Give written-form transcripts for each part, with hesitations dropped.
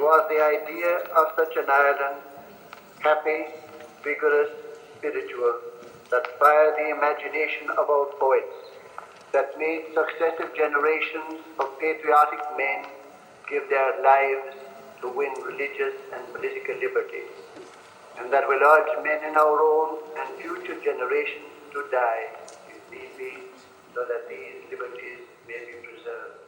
was the idea of such an Ireland, happy, vigorous, spiritual, that fired the imagination of our poets, that made successive generations of patriotic men give their lives to win religious and political liberty, and that will urge men in our own and future generations to die, if need be, so that these liberties may be preserved.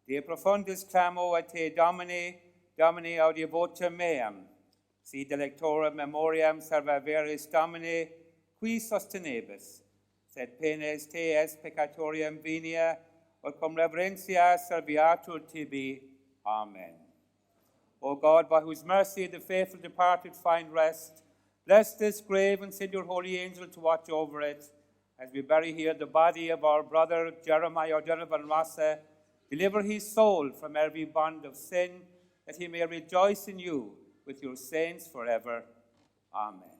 De profundis clamo a te, Domine, Domine audivotum meam, si delectora memoriam salvaveris Domine, qui sostenebis, sed penes te es peccatorium venia, ut cum reverentia salviatur tibi. Amen. O God, by whose mercy the faithful departed find rest, bless this grave and send your holy angel to watch over it, as we bury here the body of our brother Jeremiah O'Donovan Rossa. Deliver his soul from every bond of sin, that he may rejoice in you with your saints forever. Amen.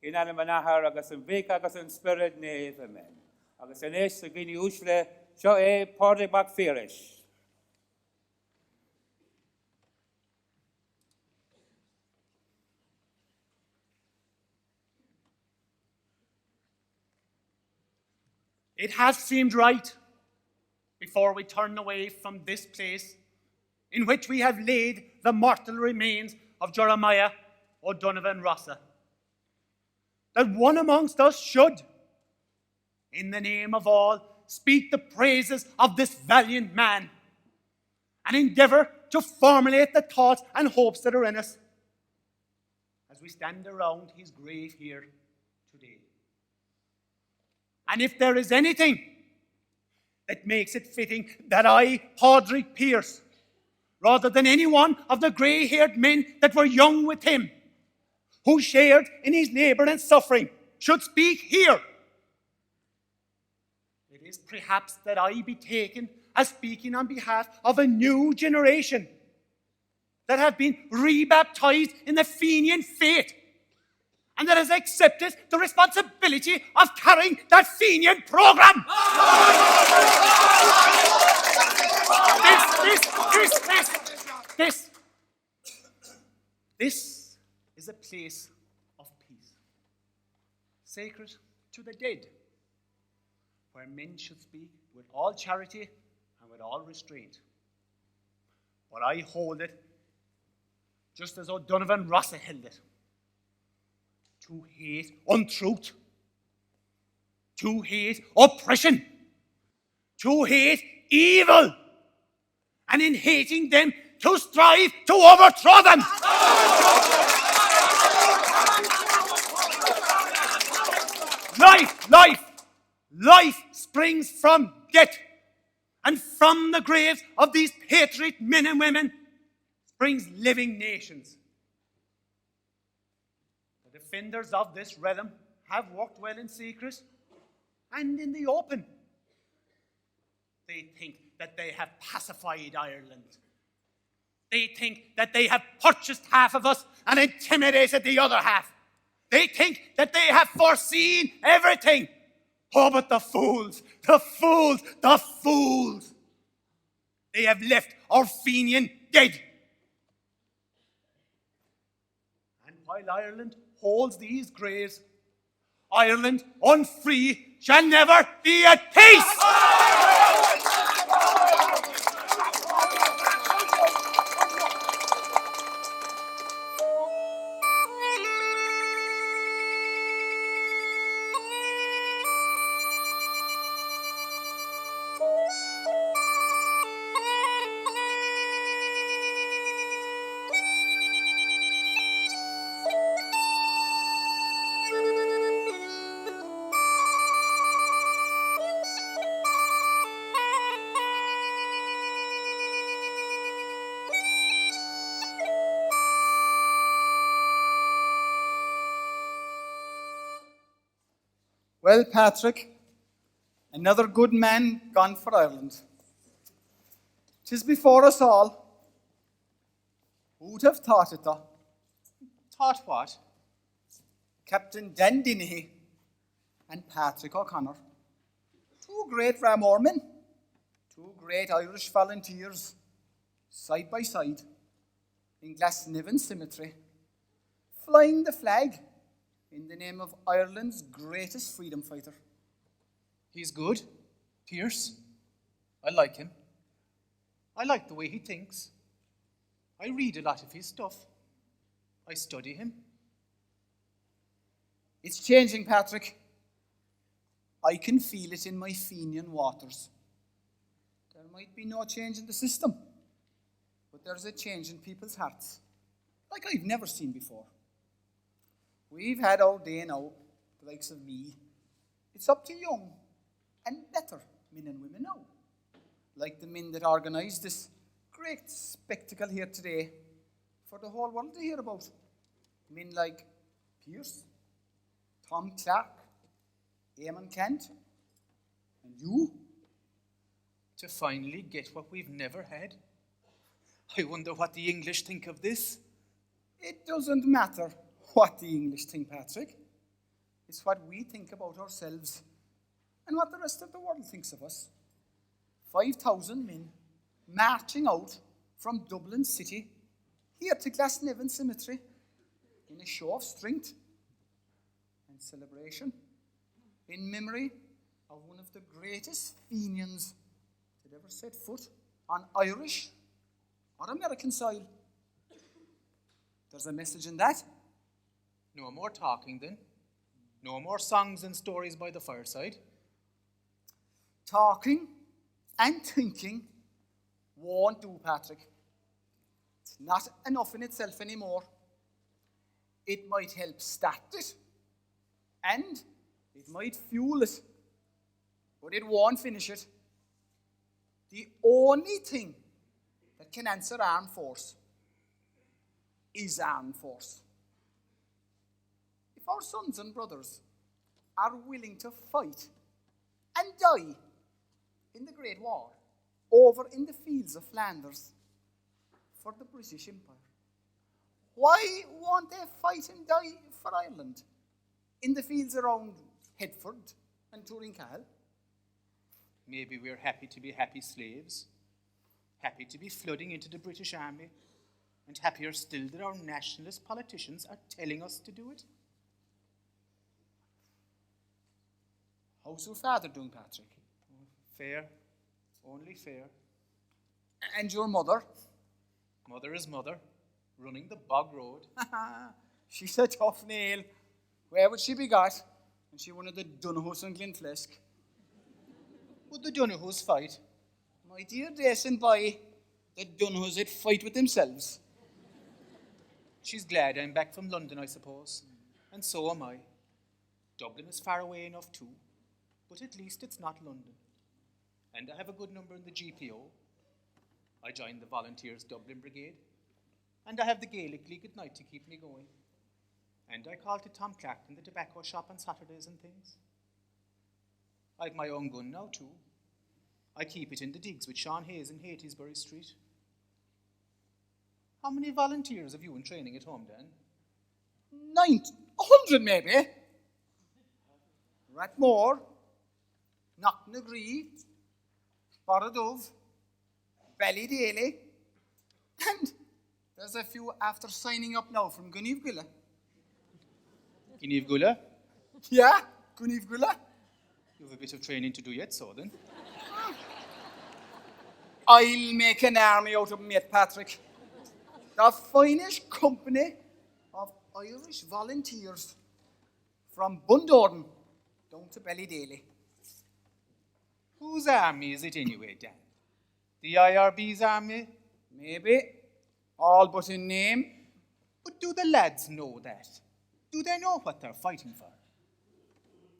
In anima nahar agus in vic agus in spirit nave. Amen. Agus in ish the gini ushle sho e porde bak firish. It has seemed right, before we turn away from this place in which we have laid the mortal remains of Jeremiah O'Donovan Rossa, that one amongst us should, in the name of all, speak the praises of this valiant man and endeavour to formulate the thoughts and hopes that are in us as we stand around his grave here today. And if there is anything that makes it fitting that I, Padraig Pearse, rather than any one of the grey-haired men that were young with him, who shared in his labour and suffering, should speak here, it is perhaps that I be taken as speaking on behalf of a new generation that have been rebaptized in the Fenian faith and that has accepted the responsibility of carrying that Fenian programme. This is a place of peace, sacred to the dead, where men should speak with all charity and with all restraint. But I hold it just as O'Donovan Rossa held it, to hate untruth, to hate oppression, to hate evil, and in hating them, to strive to overthrow them. Life springs from death, and from the graves of these patriot men and women springs living nations. The defenders of this realm have worked well in secret and in the open. They think that they have pacified Ireland. They think that they have purchased half of us and intimidated the other half. They think that they have foreseen everything. Oh, but the fools, the fools, the fools! They have left our Fenian dead. And while Ireland holds these graves, Ireland unfree shall never be at peace! Well, Patrick, another good man gone for Ireland. 'Tis before us all. Who'd have thought it, though? Thought what? Captain Dan Dennehy and Patrick O'Connor. Two great Rathmore men, two great Irish volunteers, side by side, in Glasnevin Cemetery, flying the flag in the name of Ireland's greatest freedom fighter. He's good, Pearse. I like him. I like the way he thinks. I read a lot of his stuff. I study him. It's changing, Patrick. I can feel it in my Fenian waters. There might be no change in the system, but there's a change in people's hearts, like I've never seen before. We've had our day now, the likes of me. It's up to young and better men and women now, like the men that organised this great spectacle here today for the whole world to hear about. Men like Pearse, Tom Clark, Eamon Kent, and you. To finally get what we've never had. I wonder what the English think of this. It doesn't matter what the English think, Patrick. It's what we think about ourselves and what the rest of the world thinks of us. 5,000 men marching out from Dublin city here to Glasnevin Cemetery in a show of strength and celebration in memory of one of the greatest Fenians that ever set foot on Irish or American soil. There's a message in that. No more talking then. No more songs and stories by the fireside. Talking and thinking won't do, Patrick. It's not enough in itself anymore. It might help start it, and it might fuel it, but it won't finish it. The only thing that can answer armed force is armed force. If our sons and brothers are willing to fight and die in the Great War over in the fields of Flanders for the British Empire, why won't they fight and die for Ireland in the fields around Hereford and Turincal? Maybe we're happy to be happy slaves, happy to be flooding into the British Army, and happier still that our nationalist politicians are telling us to do it. How's your father doing, Patrick? Fair, only fair. And your mother? Mother is mother, running the bog road. She's a tough nail. Where would she be got? And she one of the Donahus and Glenflesk. Would the Donahus fight? My dear Jason boy, the Donahus would fight with themselves. She's glad I'm back from London, I suppose. And so am I. Dublin is far away enough too, but at least it's not London. And I have a good number in the GPO. I joined the Volunteers Dublin Brigade. And I have the Gaelic League at night to keep me going. And I call to Tom Clark in the tobacco shop on Saturdays and things. I've my own gun now too. I keep it in the digs with Sean Hayes in Hatiesbury Street. How many volunteers have you in training at home, Dan? 100 maybe. Rathmore Knocknagree, Borodove, Ballydaly, and there's a few after signing up now from Guinevere. Guinevere, Yeah, Guinevere. you have a bit of training to do yet, so then. I'll make an army out of them yet, Patrick. The finest company of Irish volunteers from Bundoran down to Ballydaly. Whose army is it anyway, Dan? The IRB's army? Maybe, all but in name. But do the lads know that? Do they know what they're fighting for?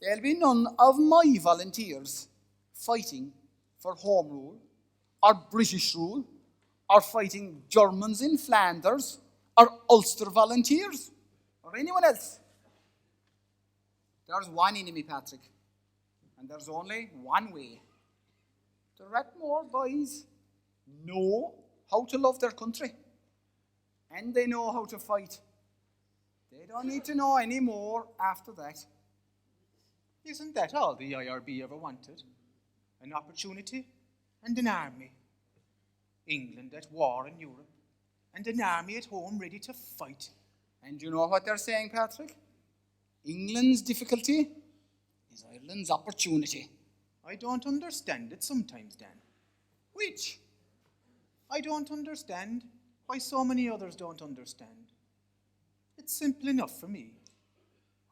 There'll be none of my volunteers fighting for Home Rule, or British rule, or fighting Germans in Flanders, or Ulster volunteers, or anyone else. There's one enemy, Patrick, and there's only one way. The Rathmore boys know how to love their country, and they know how to fight. They don't need to know any more after that. Isn't that all the IRB ever wanted? An opportunity and an army. England at war in Europe, and an army at home ready to fight. And you know what they're saying, Patrick? England's difficulty is Ireland's opportunity. I don't understand it sometimes, Dan. Which? I don't understand why so many others don't understand. It's simple enough for me.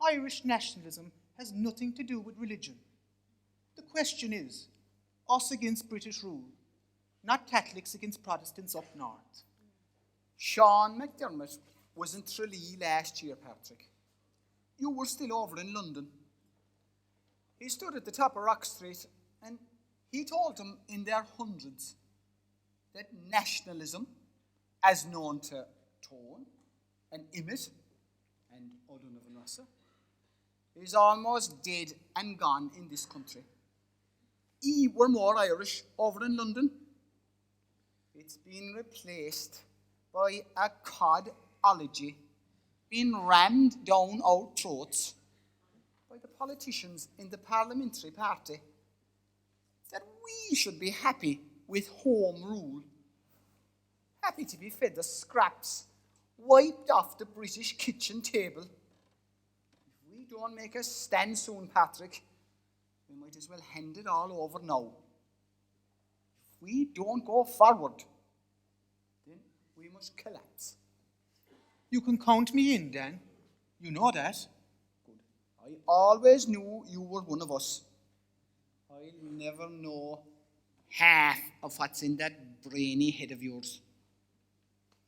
Irish nationalism has nothing to do with religion. The question is, us against British rule, not Catholics against Protestants up north. Sean McDermott was in Tralee last year, Patrick. You were still over in London. He stood at the top of Rock Street and he told them in their hundreds that nationalism, as known to Tone and Emmett and O'Donovan Russell, is almost dead and gone in this country. Were more Irish over in London. It's been replaced by a codology being rammed down our throats by the politicians in the parliamentary party that we should be happy with home rule, happy to be fed the scraps wiped off the British kitchen table. If we don't make a stand soon, Patrick, we might as well hand it all over now. If we don't go forward, then we must collapse. You can count me in, Dan. You know that. Good. I always knew you were one of us. I'll never know half of what's in that brainy head of yours.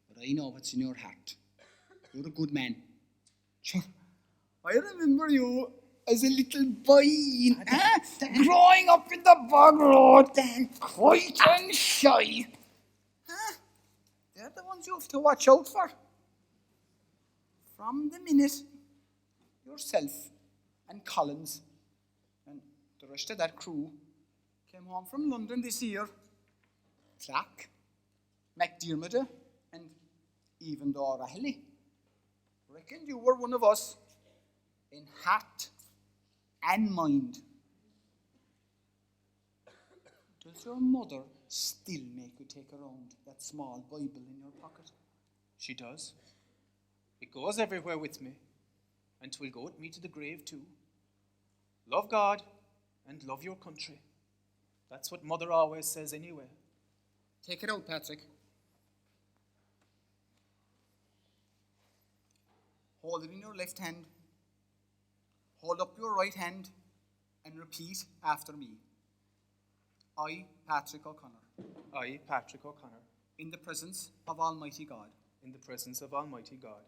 But I know what's in your heart. You're a good man. Sure. I remember you as a little boy, growing up in the bog road, quiet and shy. They're the ones you have to watch out for. From the minute yourself and Collins and the rest of that crew came home from London this year, Clark, McDermott, and even the O'Rahilly reckoned you were one of us in heart and mind. Does your mother still make you take around that small Bible in your pocket? She does. It goes everywhere with me, and 'twill go with me to the grave too. Love God and love your country. That's what Mother always says anyway. Take it out, Patrick. Hold it in your left hand. Hold up your right hand and repeat after me. I, Patrick O'Connor, I, Patrick O'Connor, in the presence of Almighty God, in the presence of Almighty God,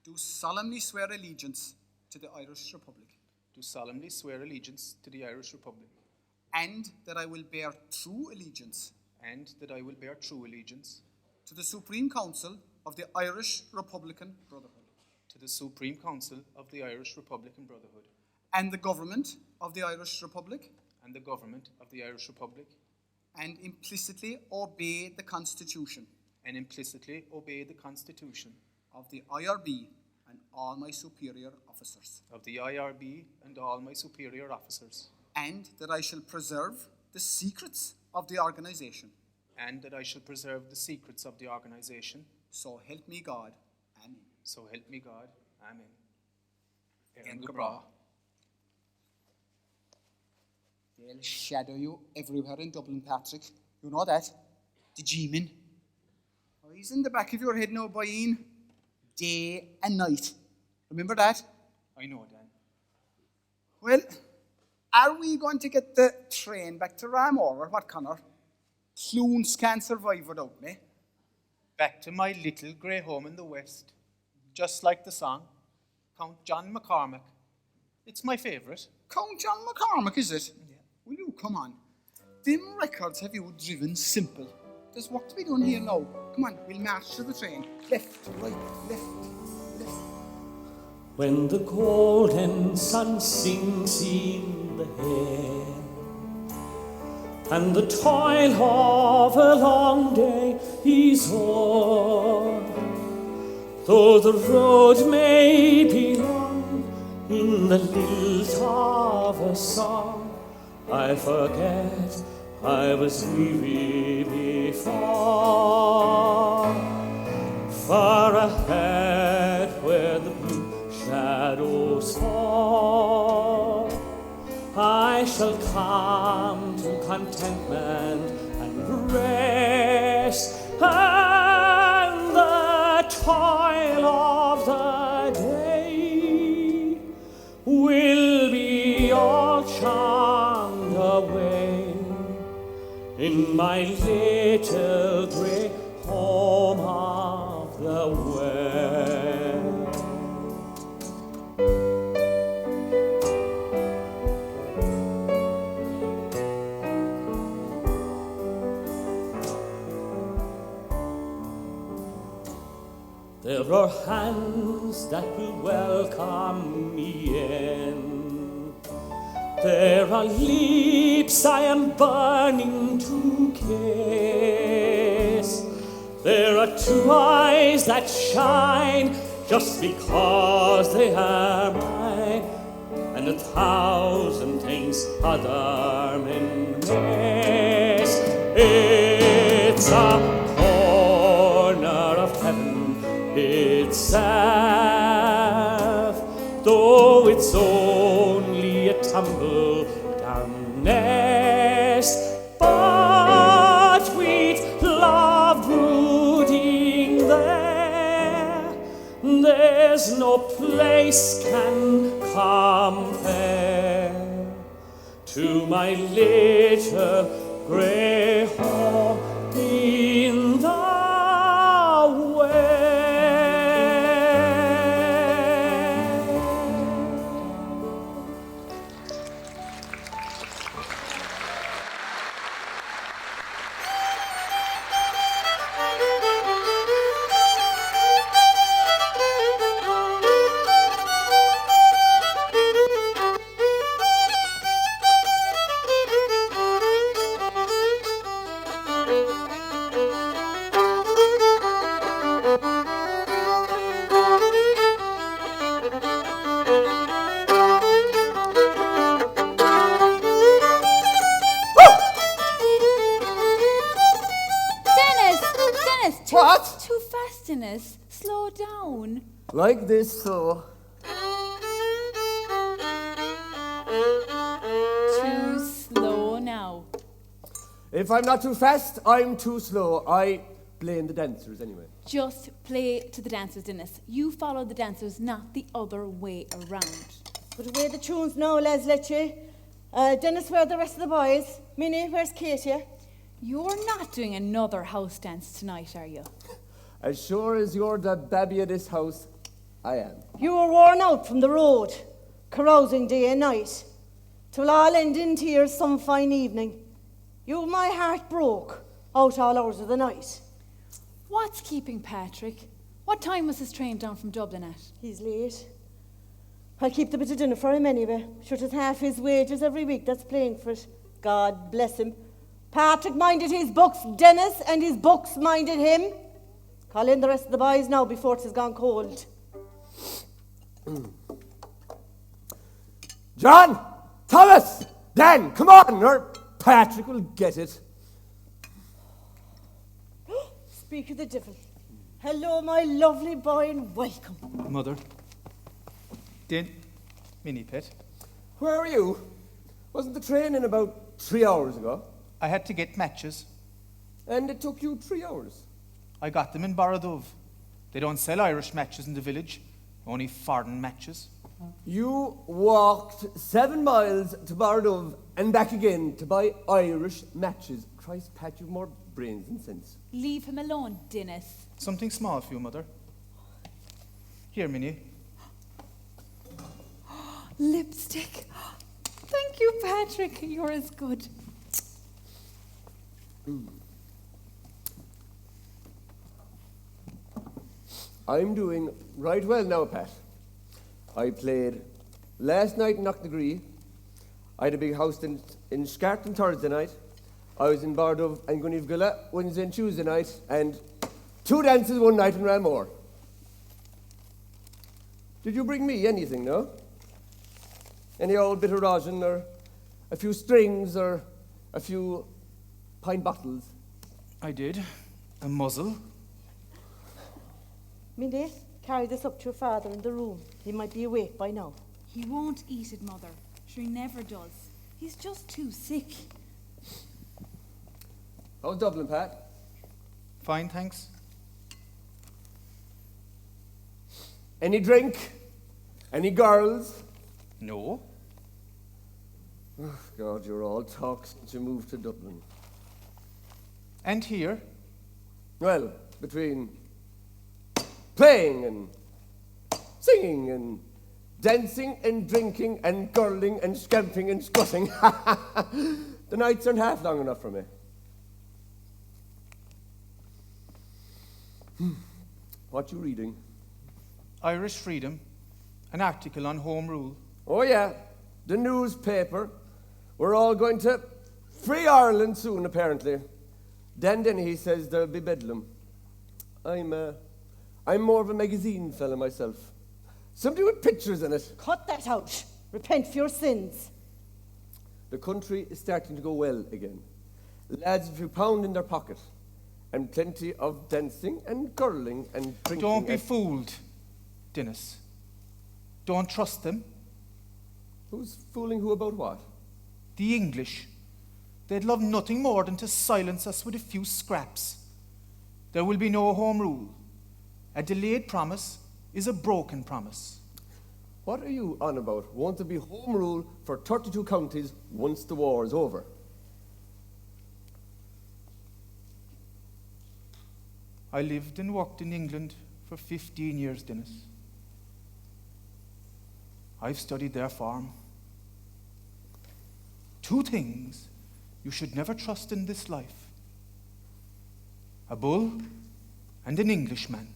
do solemnly swear allegiance to the Irish Republic, do solemnly swear allegiance to the Irish Republic, and that I will bear true allegiance and that I will bear true allegiance to the Supreme Council of the Irish Republican Brotherhood, to the Supreme Council of the Irish Republican Brotherhood, and the government of the Irish Republic, and the government of the Irish Republic, and implicitly obey the Constitution and implicitly obey the Constitution of the IRB and all my superior officers. of the IRB and all my superior officers. and that I shall preserve the secrets of the organisation. And that I shall preserve the secrets of the organisation. So help me God. Amen. So help me God. Amen. Aaron Gabra. They'll shadow you everywhere in Dublin, Patrick. You know that? The G-men. Eyes in the back of your head now, Boyeen. Day and night. Remember that? I know, Dan. Well, are we going to get the train back to Rathmore or what, Connor? Clones can't survive without me. Back to my little grey home in the west. Just like the song, Count John McCormack. It's my favourite. Count John McCormack, is it? Yeah. Will you come on? Them records have you driven simple. There's work to be done here now. Come on, we'll march to the train. Left, right, left, left. When the golden sun sinks in the air, and the toil of a long day is o'er, though the road may be long in the lilt of a song, I forget I was weary before. Far ahead where the blue shadows fall, I shall come to contentment and rest, and the toil of the day will be all charmed away in my little grey home of the west. There are hands that will welcome me in. There are lips I am burning to kiss. There are two eyes that shine just because they are mine, and 1,000 things other men miss. It's a corner of heaven itself, though it's only a tumble down nest. But sweet love brooding there, there's no place can compare to my little grey home in the west. What? Too fast, Dennis. Slow down. Like this, so. Too slow now. If I'm not too fast, I'm too slow. I blame the dancers anyway. Just play to the dancers, Dennis. You follow the dancers, not the other way around. Put away the tunes now, Leslie. Dennis, where are the rest of the boys? Minnie, where's Katie? You're not doing another house dance tonight, are you? As sure as you're the babby of this house, I am. You were worn out from the road, carousing day and night. 'Twill all end in tears some fine evening. You, my heart broke out all hours of the night. What's keeping Patrick? What time was his train down from Dublin at? He's late. I'll keep the bit of dinner for him anyway. Sure, it's half his wages every week that's paying for it. God bless him. Patrick minded his books, Dennis, and his books minded him. Call in the rest of the boys now before it has gone cold. John! Thomas! Dan, come on, or Patrick will get it. Speak of the devil. Hello, my lovely boy, and welcome. Mother. Minnie Pet. Where are you? Wasn't the train in about 3 hours ago? I had to get matches. And it took you 3 hours? I got them in Barradove. They don't sell Irish matches in the village, only foreign matches. You walked 7 miles to Barradove and back again to buy Irish matches. Christ, Pat, you've more brains than sense. Leave him alone, Dennis. Something small for you, Mother. Here, Minnie. Lipstick. Thank you, Patrick. You're as good. I'm doing right well now, Pat. I played last night in Knocknagree. I had a big house in Scarton Thursday night. I was in Bardo and Gunivgilla Wednesday and Tuesday night, and 2 dances one night in Rathmore. Did you bring me anything, no? Any old bit of rosin, or a few strings, or a few pint bottles? I did. A muzzle. Minnie, carry this up to your father in the room. He might be awake by now. He won't eat it, Mother. Sure, he never does. He's just too sick. How's Dublin, Pat? Fine, thanks. Any drink? Any girls? No. Oh, God, you're all talk since you moved to Dublin. And here? Well, between playing and singing and dancing and drinking and girling and scamping and squatting, the nights aren't half long enough for me. What you reading? Irish Freedom, an article on Home Rule. Oh yeah, the newspaper. We're all going to free Ireland soon, apparently. Then he says there'll be bedlam. I'm more of a magazine fella myself. Something with pictures in it. Cut that out. Repent for your sins. The country is starting to go well again. Lads with a few pound in their pocket, and plenty of dancing and girling and drinking. Don't be fooled, Dennis. Don't trust them. Who's fooling who about what? The English. They'd love nothing more than to silence us with a few scraps. There will be no home rule. A delayed promise is a broken promise. What are you on about? Want to be home rule for 32 counties once the war is over? I lived and worked in England for 15 years, Dennis. I've studied their farm. 2 things you should never trust in this life: a bull and an Englishman.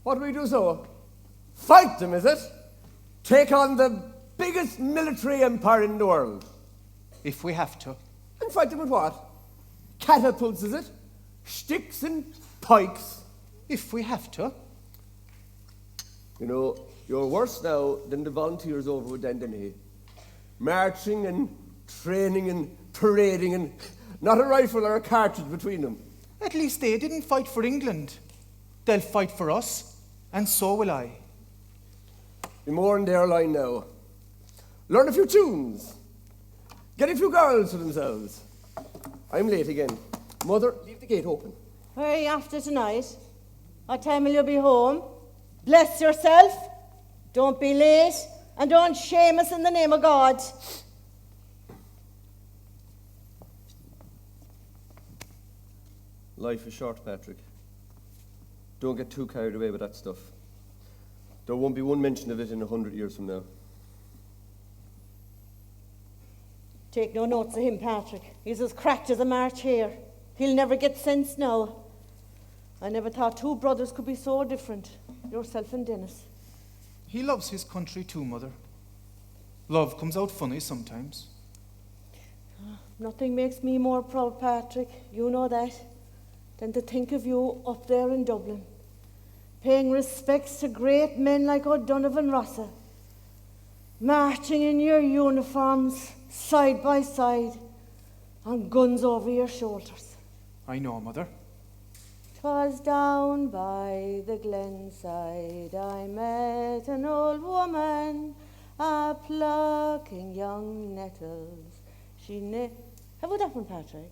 What do we do so? Fight them, is it? Take on the biggest military empire in the world? If we have to. And fight them with what? Catapults, is it? Sticks and pikes? If we have to. You know, you're worse now than the volunteers over with Dandini. Marching and training and parading and not a rifle or a cartridge between them. At least they didn't fight for England. They'll fight for us, and so will I. Be more in their line now. Learn a few tunes. Get a few girls for themselves. I'm late again. Mother, leave the gate open. Where are you after tonight? What time will you be home? Bless yourself. Don't be late. And don't shame us in the name of God. Life is short, Patrick. Don't get too carried away with that stuff. There won't be one mention of it in 100 years from now. Take no notice of him, Patrick. He's as cracked as a March hare. He'll never get sense now. I never thought 2 brothers could be so different. Yourself and Dennis. He loves his country too, Mother. Love comes out funny sometimes. Nothing makes me more proud, Patrick, you know that, than to think of you up there in Dublin, paying respects to great men like O'Donovan Rossa. marching in your uniforms, side by side, and guns over your shoulders. I know, Mother. 'Twas down by the glenside I met an old woman, a plucking young nettles. Have we that one, Patrick?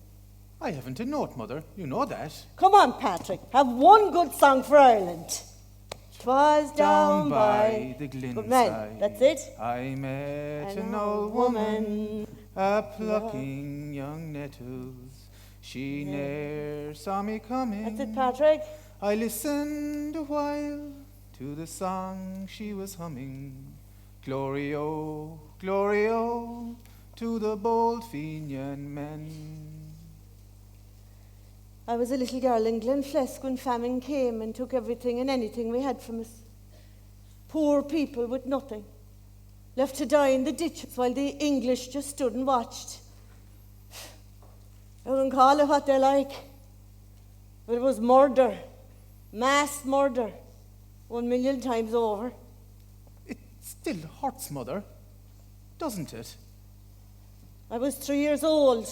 I haven't a note, Mother. You know that. Come on, Patrick. Have one good song for Ireland. 'Twas down by the glenside. Good man, that's it. I met an old woman, a plucking young nettles. She ne'er saw me coming. That's it, Patrick. I listened a while to the song she was humming. Glory-o, glory-o, to the bold Fenian men. I was a little girl in Glenflesk when famine came and took everything and anything we had from us. Poor people with nothing, left to die in the ditches while the English just stood and watched. I wouldn't call it what they like, but it was murder, mass murder, 1,000,000 times over. It still hurts, Mother, doesn't it? I was 3 years old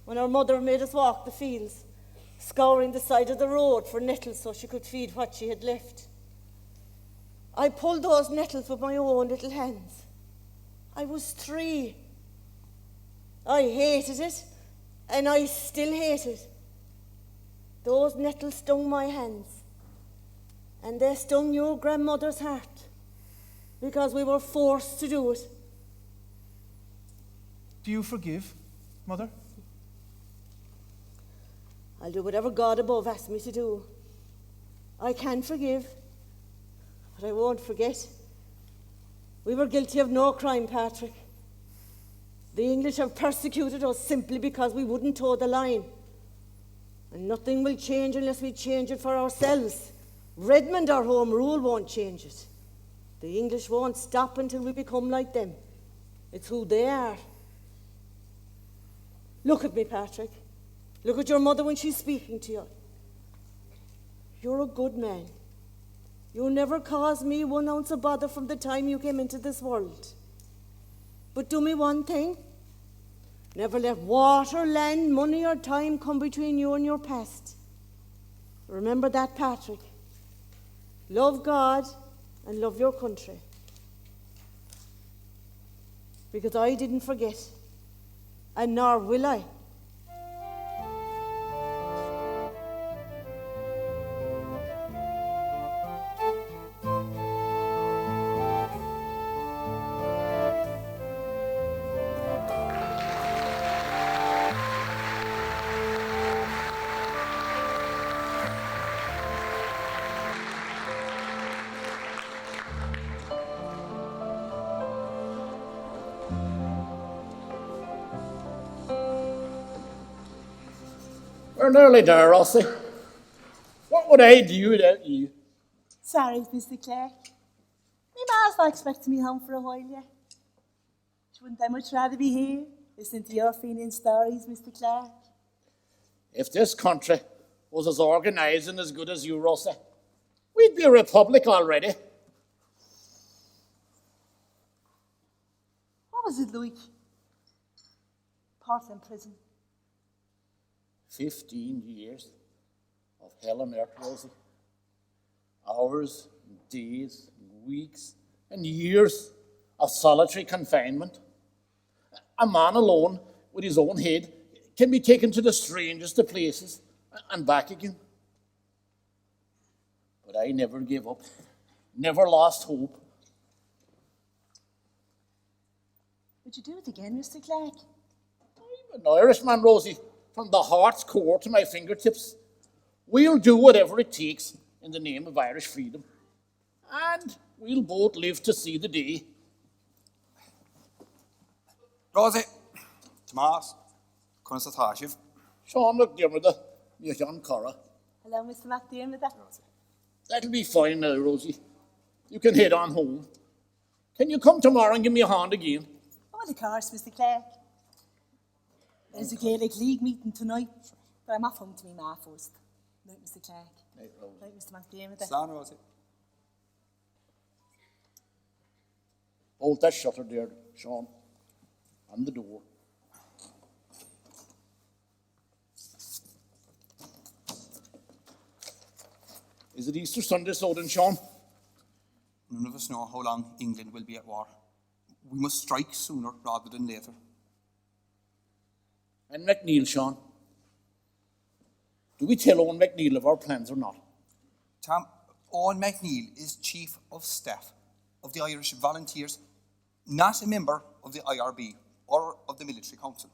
when our mother made us walk the fields, scouring the side of the road for nettles so she could feed what she had left. I pulled those nettles with my own little hands. I was 3. I hated it, and I still hate it. Those nettles stung my hands, and they stung your grandmother's heart, because we were forced to do it. Do you forgive, Mother? I'll do whatever God above asks me to do. I can forgive, but I won't forget. We were guilty of no crime, Patrick. The English have persecuted us simply because we wouldn't toe the line. And nothing will change unless we change it for ourselves. Redmond, our home rule, won't change it. The English won't stop until we become like them. It's who they are. Look at me, Patrick. Look at your mother when she's speaking to you. You're a good man. You never caused me 1 ounce of bother from the time you came into this world. But do me one thing. Never let water, land, money, or time come between you and your past. Remember that, Patrick. Love God and love your country. Because I didn't forget, and nor will I. We're nearly there, Rossi. What would I do without you? Sorry, Mr. Clark. Me ma's not expecting me home for a while yet. She wouldn't that much rather be here, listening to your Fenian stories, Mr. Clark. If this country was as organised and as good as you, Rossi, we'd be a republic already. What was it like? Part in prison. 15 years of hell on earth, Rosie. Hours, and days, and weeks, and years of solitary confinement. A man alone with his own head can be taken to the strangest of places and back again. But I never gave up, never lost hope. Would you do it again, Mr. Clark? I'm an Irishman, Rosie, from the heart's core to my fingertips. We'll do whatever it takes in the name of Irish freedom. And we'll both live to see the day. Rosie, Tomas, Constantashif. Sean McDermott, John Corra. Hello, Mr. McDermott. That'll be fine now, Rosie. You can head on home. Can you come tomorrow and give me a hand again? Oh, of course, Mr. Clark. There's a Gaelic League meeting tonight, but I'm off home to me ma first. Night, Mr. Clark. Night, Rosie. Night, Mr. McDermott. Slán, Rosie. Bolt that shutter there, Sean, and the door. Is it Easter Sunday, Soden, Sean? None of us know how long England will be at war. We must strike sooner rather than later. And McNeil, Sean? Do we tell Owen McNeil of our plans or not? Tom, Owen McNeil is Chief of Staff of the Irish Volunteers, not a member of the IRB or of the Military Council.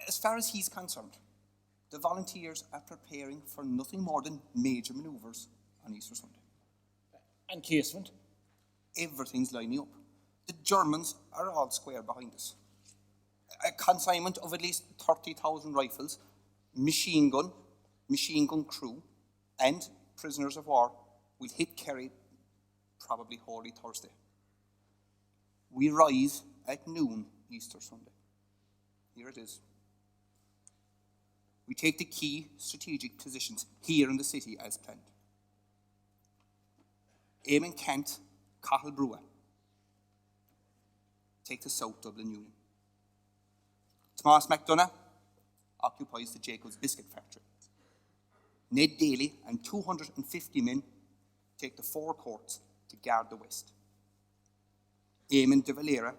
As far as he's concerned, the Volunteers are preparing for nothing more than major manoeuvres on Easter Sunday. And casement? Everything's lining up. The Germans are all square behind us. A consignment of at least 30,000 rifles, machine gun crew, and prisoners of war will hit Kerry probably Holy Thursday. We rise at noon Easter Sunday. Here it is. We take the key strategic positions here in the city as planned. Eamon Kent, Cathal Brua, take the South Dublin Union. Thomas McDonough occupies the Jacobs Biscuit Factory. Ned Daly and 250 men take the Four Courts to guard the West. Eamon de Valera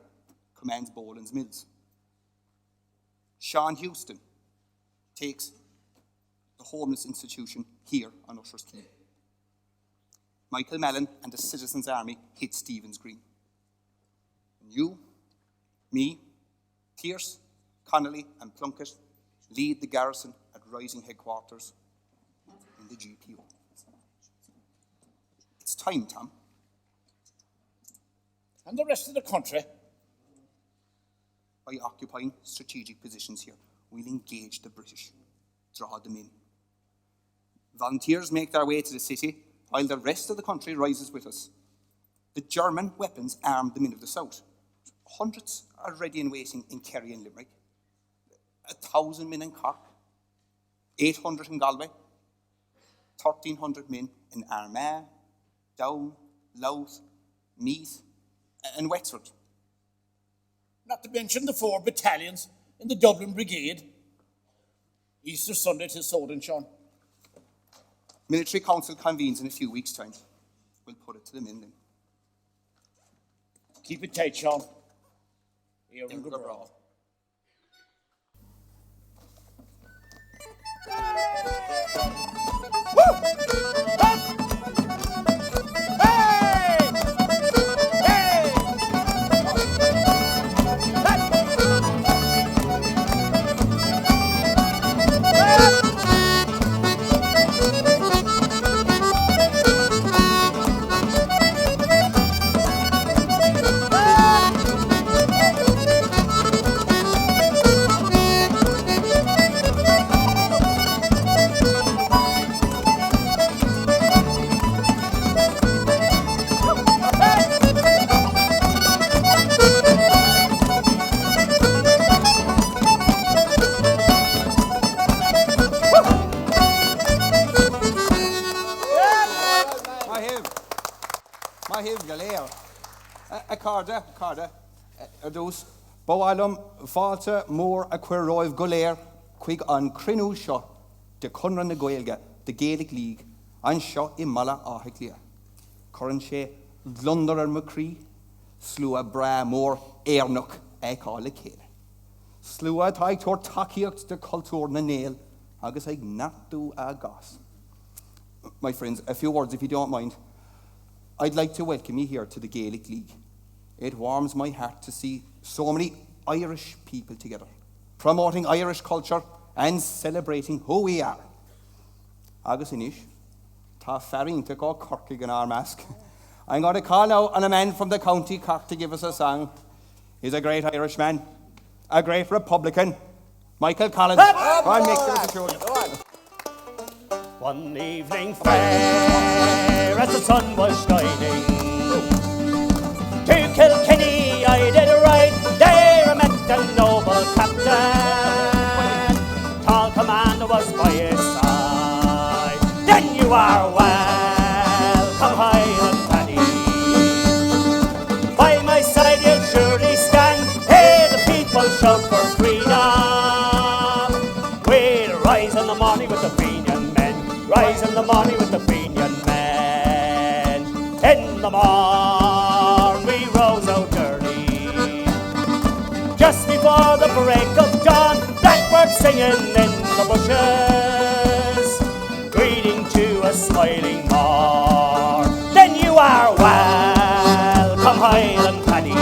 commands Boland's Mills. Sean Houston takes the homeless institution here on Usher's Quay. Michael Mellon and the Citizens' Army hit Stephen's Green. And you, me, Pearse, Connolly and Plunkett lead the garrison at Rising Headquarters in the GPO. It's time, Tom. And the rest of the country? By occupying strategic positions here, we'll engage the British, draw them in. Volunteers make their way to the city, while the rest of the country rises with us. The German weapons arm the men of the south. Hundreds are ready and waiting in Kerry and Limerick. 1,000 men in Cork, 800 in Galway, 1,300 men in Armagh, Down, Louth, Meath, and Wexford. Not to mention the 4 battalions in the Dublin Brigade. Easter Sunday to Soden, Sean. Military Council convenes in a few weeks' time. We'll put it to the men then. Keep it tight, Sean. Here we go. Carda, dus, Bawalum, Falta, Moore, a Quirroiv Golair, Quig on Crinu Shaw, the Cunran the Gaelga, the Gaelic League, and Shaw Imala Ahiclia. Curranche, London and McCree, Slua Bra Moore, Airnook, Ekala Kid. Slua Taitor Takiok, the Culture Nail, Agus I not do a gas. My friends, a few words if you don't mind. I'd like to welcome you here to the Gaelic League. It warms my heart to see so many Irish people together, promoting Irish culture and celebrating who we are. Agus inish, ta farin to go Cork in our mask. I'm going to call out on a man from the county Cork to give us a song. He's a great Irishman, a great Republican, Michael Collins. I'll make this a One evening fair, as the sun was shining, to Kilkenny I did ride. There I met a noble captain, tall commander was by his side. Then you are welcome, Highland Paddy. By my shout for freedom. We'll rise in the morning with the Fenian men. Rise in the morning with the Fenian men. In the morn we rose out early, just before the break of dawn. Blackbird singing in the bushes, greeting to a smiling morn. Then you are welcome, Highland Paddy.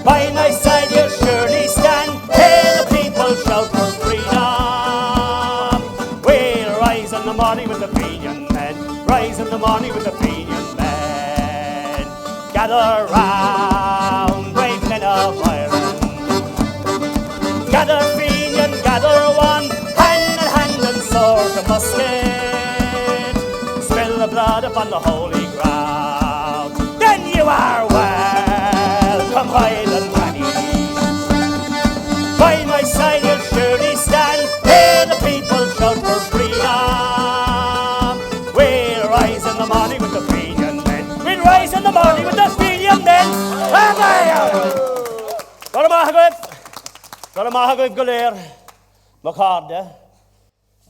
By my side you'll surely stand. Hey, the people shout for freedom. We'll rise in the morning with the Fenian men. Rise in the morning with the Fenian men. Gather round, brave men of Ireland. Gather Fenian, gather one, hand in hand and sword and musket. Spill the blood upon the holy ground. Then you are welcome, Highland Paddy. By my side you'll surely stand. Hey, the people shout for freedom. We'll rise in the morning with the Fenian men. We'll rise in the morning with the Fenian men. Goramahagwib Galer, Macarda.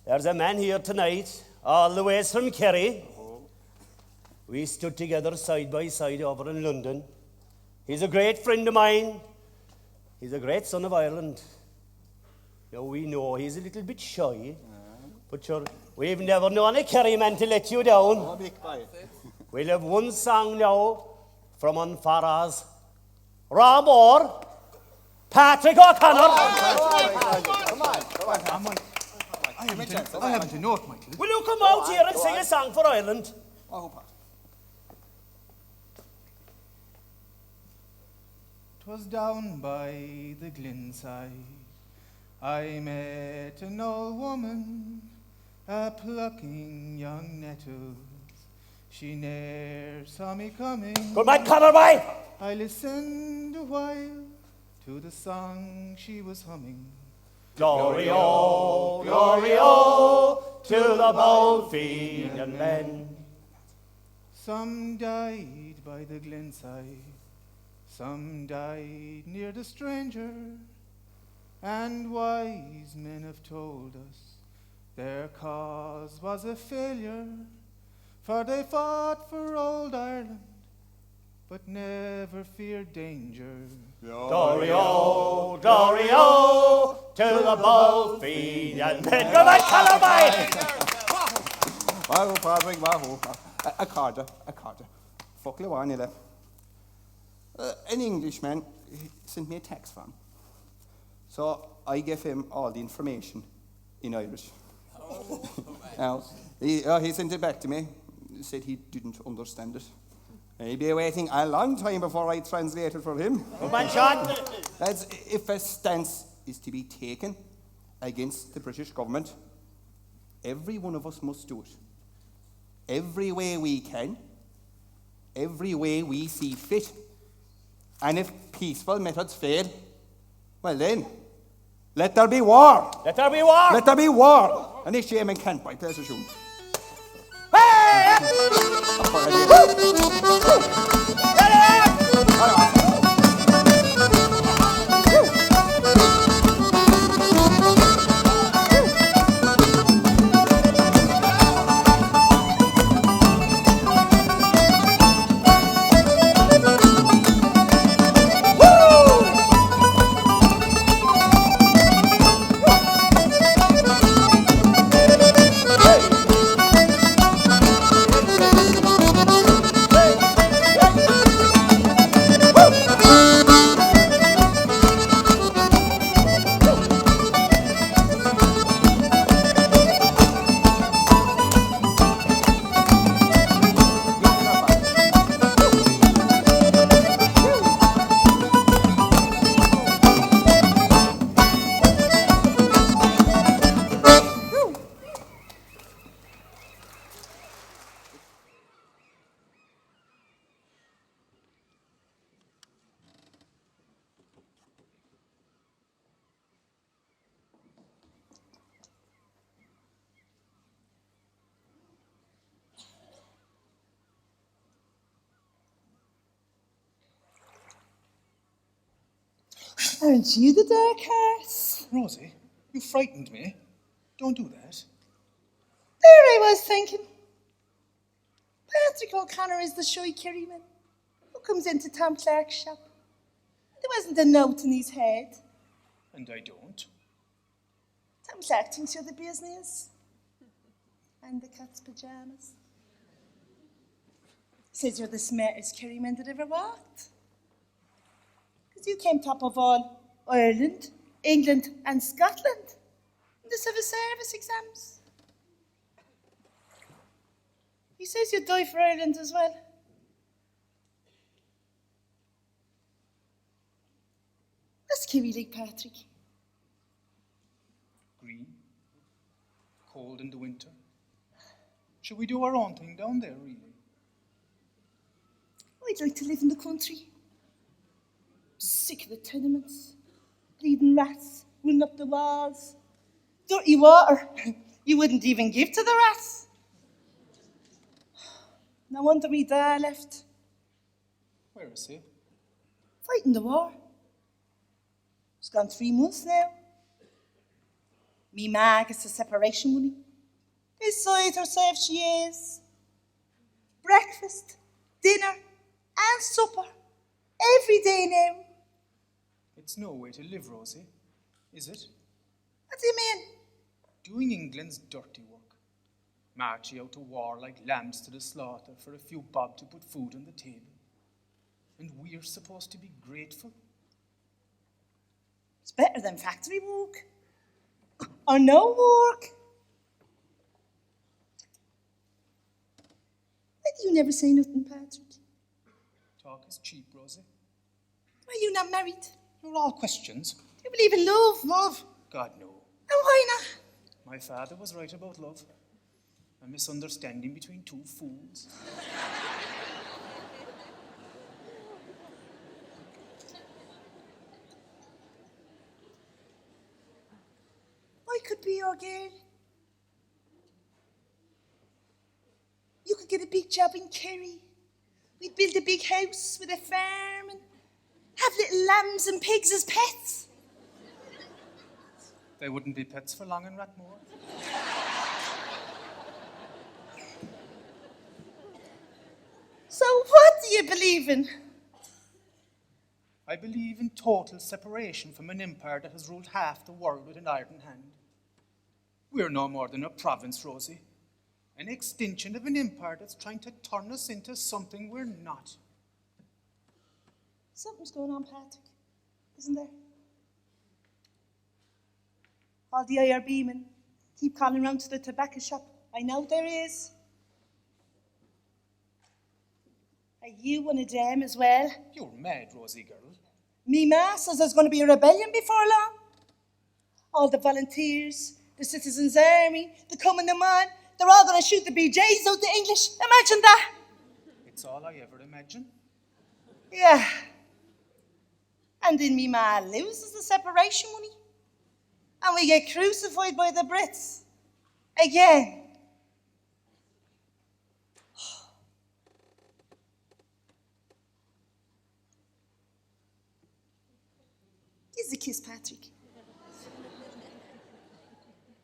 There's a man here tonight, all the ways from Kerry. We stood together side by side over in London. He's a great friend of mine. He's a great son of Ireland. Now we know he's a little bit shy, but sure, we've never known a Kerryman to let you down. We'll have one song now from Unfara's Rathmore, Patrick O'Connor. Come on. I haven't a note, Michael. Will you come out here and sing a song for Ireland? "'Twas down by the Glynside I met an old woman, a plucking young nettles. She ne'er saw me coming. Good man, Connor, boy! I listened a while to the song she was humming. Glory, oh, to the bold Fenian men. Some died by the Glynside, some died near the stranger, and wise men have told us their cause was a failure, for they fought for old Ireland, but never feared danger. Glory, oh, to the bold Fenian men. Go back, Connor, boy! Wahu, Patrick, wahu. A carder. Fuck Lewanile. An Englishman sent me a text from. So I gave him all the information in Irish. Now, he sent it back to me, said he didn't understand it. He'd be waiting a long time before I translated for him. Good man, Sean. That's if a stance is to be taken against the British government, every one of us must do it. Every way we can, every way we see fit. And if peaceful methods fail, well then, let there be war. Let there be war. Let there be war. And this Shaman can't buy pleasure soon. Hey! Aren't you the dark horse? Rosie, you frightened me. Don't do that. There I was thinking. Patrick O'Connor is the shy Kerryman who comes into Tom Clark's shop. There wasn't a note in his head. And I don't. Tom Clark thinks you're the business. And the cat's pyjamas. Says you're the smartest Kerryman that ever walked. Because you came top of all Ireland, England and Scotland in the civil service exams. He says you'd die for Ireland as well. What's Kerry like, Patrick? Green. Cold in the winter. Should we do our own thing down there, really? I'd like to live in the country. Sick of the tenements. Bleeding rats running up the walls. Dirty water you wouldn't even give to the rats. No wonder me dad left. Where is he? Fighting the war. It's gone 3 months now. Me ma gets the separation money. Beside herself she is. Breakfast, dinner, and supper. Every day now. It's no way to live, Rosie, is it? What do you mean? Doing England's dirty work. Marching out to war like lambs to the slaughter for a few bob to put food on the table. And we're supposed to be grateful? It's better than factory work. Or no work. Why do you never say nothing, Patrick? Talk is cheap, Rosie. Why are you not married? You're all questions. Do you believe in love? Love? God, no. And why not? My father was right about love. A misunderstanding between two fools. I could be your girl. You could get a big job in Kerry. We'd build a big house with a farm and have little lambs and pigs as pets. They wouldn't be pets for long in Rathmore. So what do you believe in? I believe in total separation from an empire that has ruled half the world with an iron hand. We're no more than a province, Rosie. An extension of an empire that's trying to turn us into something we're not. Something's going on, Patrick, isn't there? All the IRB men keep calling round to the tobacco shop. I know there is. Are you one of them as well? You're mad, Rosie girl. Me ma says there's going to be a rebellion before long. All the volunteers, the citizens' army, the coming the man, they're all going to shoot the BJs out the English. Imagine that. It's all I ever imagine. Yeah. And then me ma loses the separation money. And we get crucified by the Brits. Again. Gives a kiss, Patrick.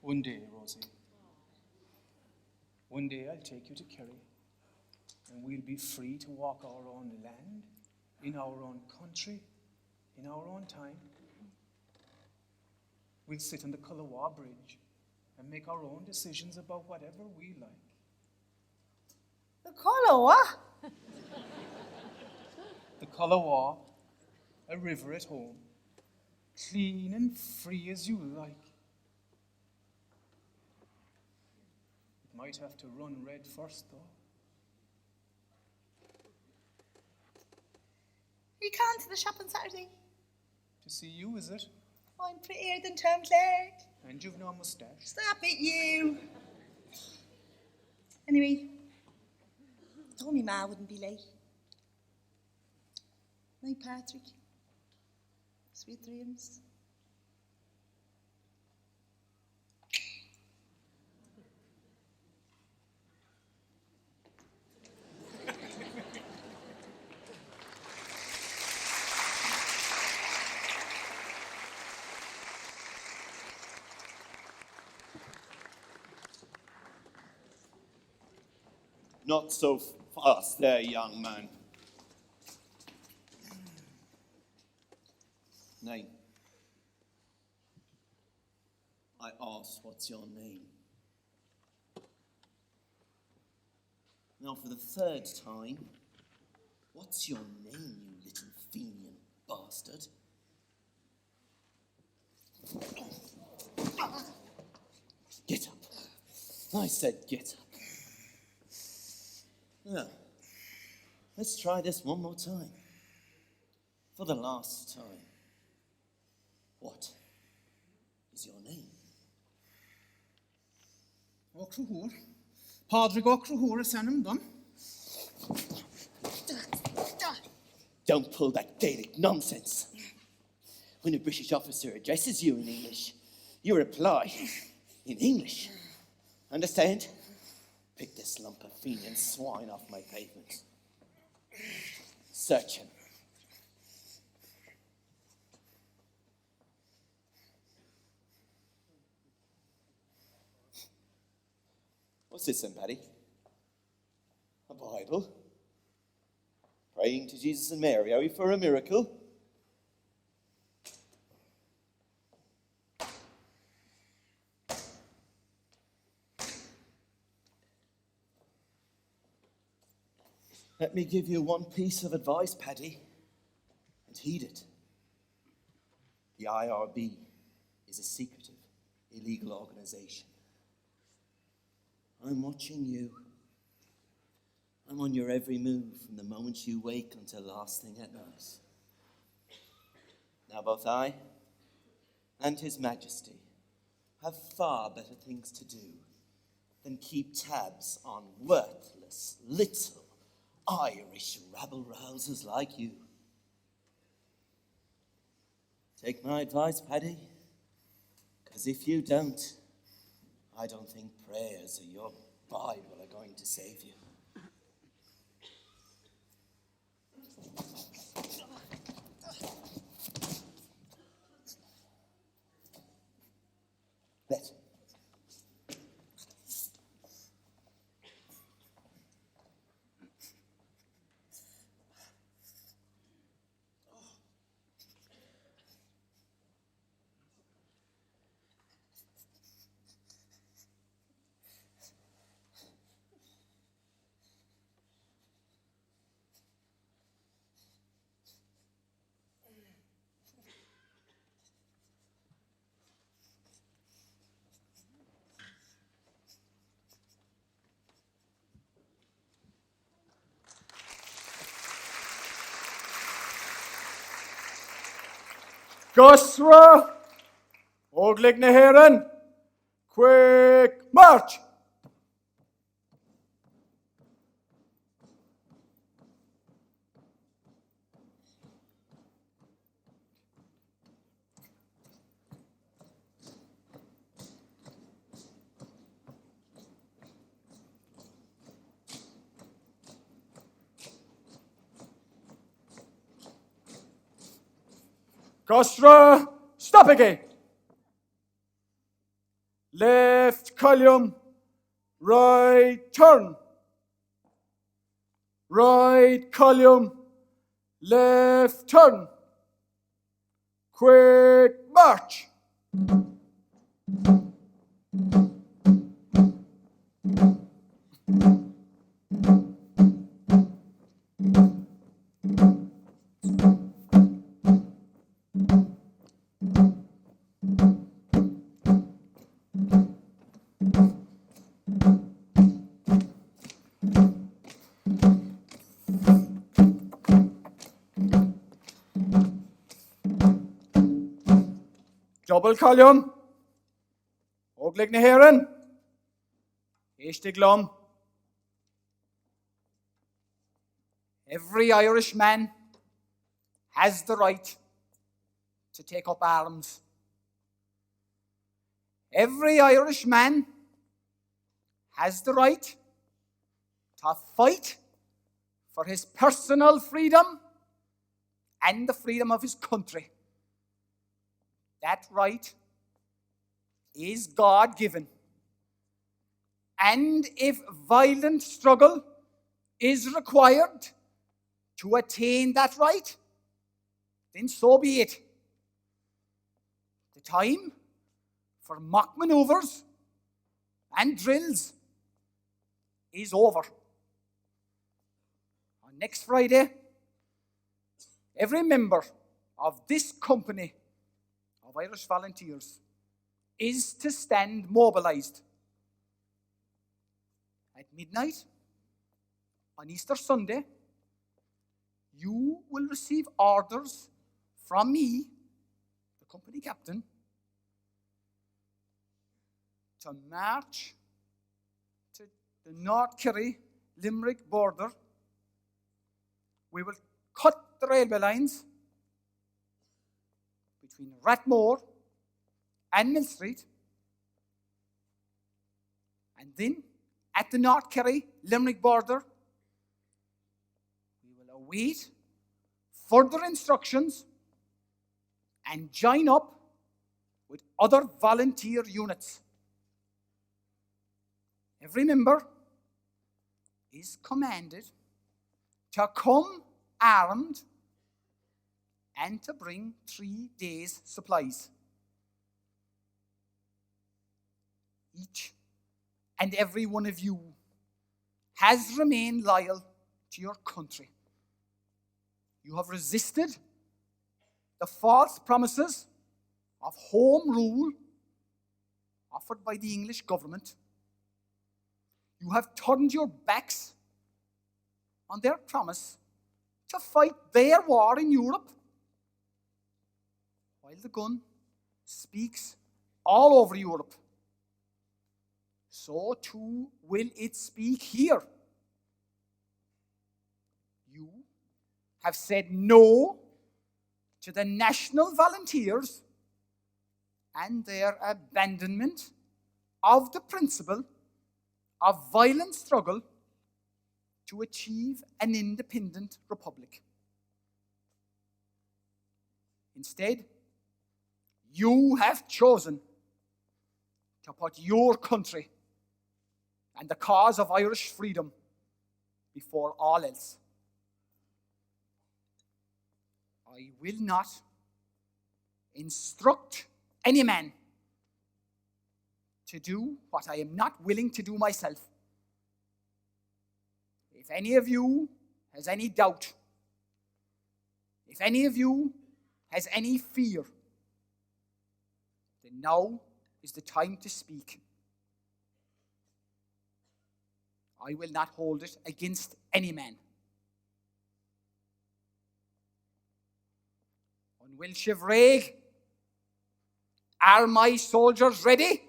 One day, Rosie. One day I'll take you to Kerry, and we'll be free to walk our own land, in our own country, in our own time. We'll sit on the Cullowa Bridge and make our own decisions about whatever we like. The Cullowa? The Cullowa, a river at home, clean and free as you like. It might have to run red first, though. Are you coming to the shop on Saturday? To see you, is it? I'm prettier than Tom Clark. And you've no moustache. Stop it, you. Anyway, I told me ma wouldn't be late. Night, Patrick. Sweet dreams. Not so fast there, young man. Name. I asked, what's your name? Now, for the third time, what's your name, you little Fenian bastard? Get up. I said get up. Now, let's try this one more time. For the last time. What is your name? Ocrahor. Padraig Ocrahor is Sanam Dun. Don't pull that Gaelic nonsense. When a British officer addresses you in English, you reply in English. Understand? Pick this lump of Fenian swine off my pavement. Search him. What's this then, Paddy? A Bible? Praying to Jesus and Mary, are we for a miracle? Let me give you one piece of advice, Paddy, and heed it. The IRB is a secretive, illegal organisation. I'm watching you. I'm on your every move from the moment you wake until last thing at night. Now both I and His Majesty have far better things to do than keep tabs on worthless, little Irish rabble-rousers like you. Take my advice, Paddy, because if you don't, I don't think prayers or your Bible are going to save you. Let. Gosra, Oglig na Heron, quick march. Gosra, stop again. Left column, right turn. Right column, left turn. Quick march. Double column. Oglig na Heron. Ishtiglum. Every Irishman has the right to take up arms. Every Irishman has the right to fight for his personal freedom and the freedom of his country. That right is God-given. And if violent struggle is required to attain that right, then so be it. The time for mock manoeuvres and drills is over. On next Friday, every member of this company of Irish Volunteers is to stand mobilised. At midnight on Easter Sunday, you will receive orders from me, the company captain, to march to the North Kerry Limerick border. We will cut the railway lines between Rathmore and Mill Street, and then at the North Kerry Limerick border, we will await further instructions and join up with other volunteer units. Every member is commanded to come armed and to bring 3 days' supplies. Each and every one of you has remained loyal to your country. You have resisted the false promises of home rule offered by the English government. You have turned your backs on their promise to fight their war in Europe, while the gun speaks all over Europe. So too will it speak here. You have said no to the national volunteers and their abandonment of the principle of violent struggle to achieve an independent republic. Instead, you have chosen to put your country and the cause of Irish freedom before all else. I will not instruct any man to do what I am not willing to do myself. If any of you has any doubt, if any of you has any fear, then now is the time to speak. I will not hold it against any man. On Will Shivraig, are my soldiers ready?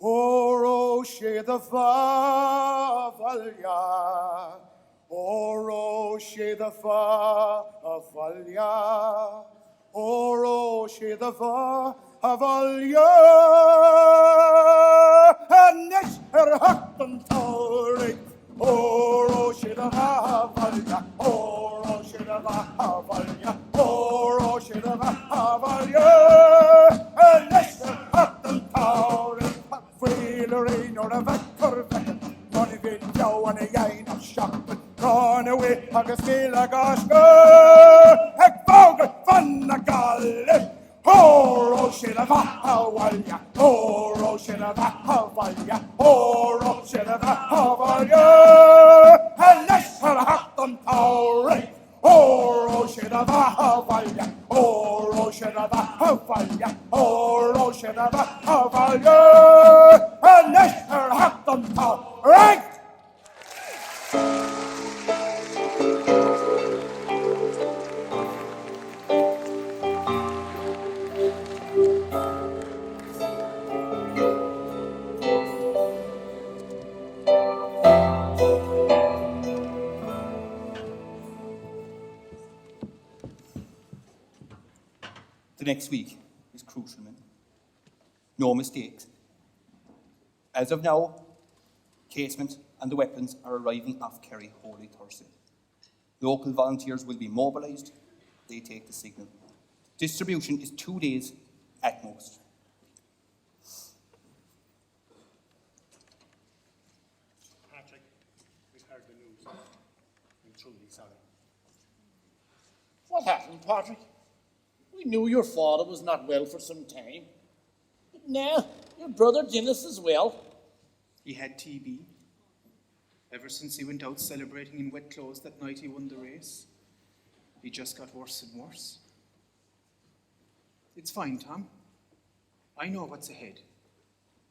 Oro she the Favalya, Oro she the Favalya, Oro she the Favalya, and next her husband Tori, Oro she the Favalya, Oro she the Favalya, Oro she the Favalya, and next her husband Tori. Wheelery nor a vector vector, money video and a yin of shopping, run away, I can feel like a skur, heck bogle, fun a galley, Oro shit of Hawalia, Oro shit of Hawalia, Oro shit of Hawalia, and let's have them tolerate. Oro shit of Hawalia, Oro shit of Hawalia, Oro shit of Hawalia, and let's have them tolerate. The next week is crucial, men. No mistakes. As of now, casement and the weapons are arriving off Kerry Holy Thursday. Local volunteers will be mobilised. They take the signal. Distribution is 2 days at most. Patrick, we've heard the news. I'm truly sorry. What happened, Patrick? We knew your father was not well for some time. But now, your brother Dennis is well. He had TB. Ever since he went out celebrating in wet clothes that night he won the race, he just got worse and worse. It's fine, Tom. I know what's ahead.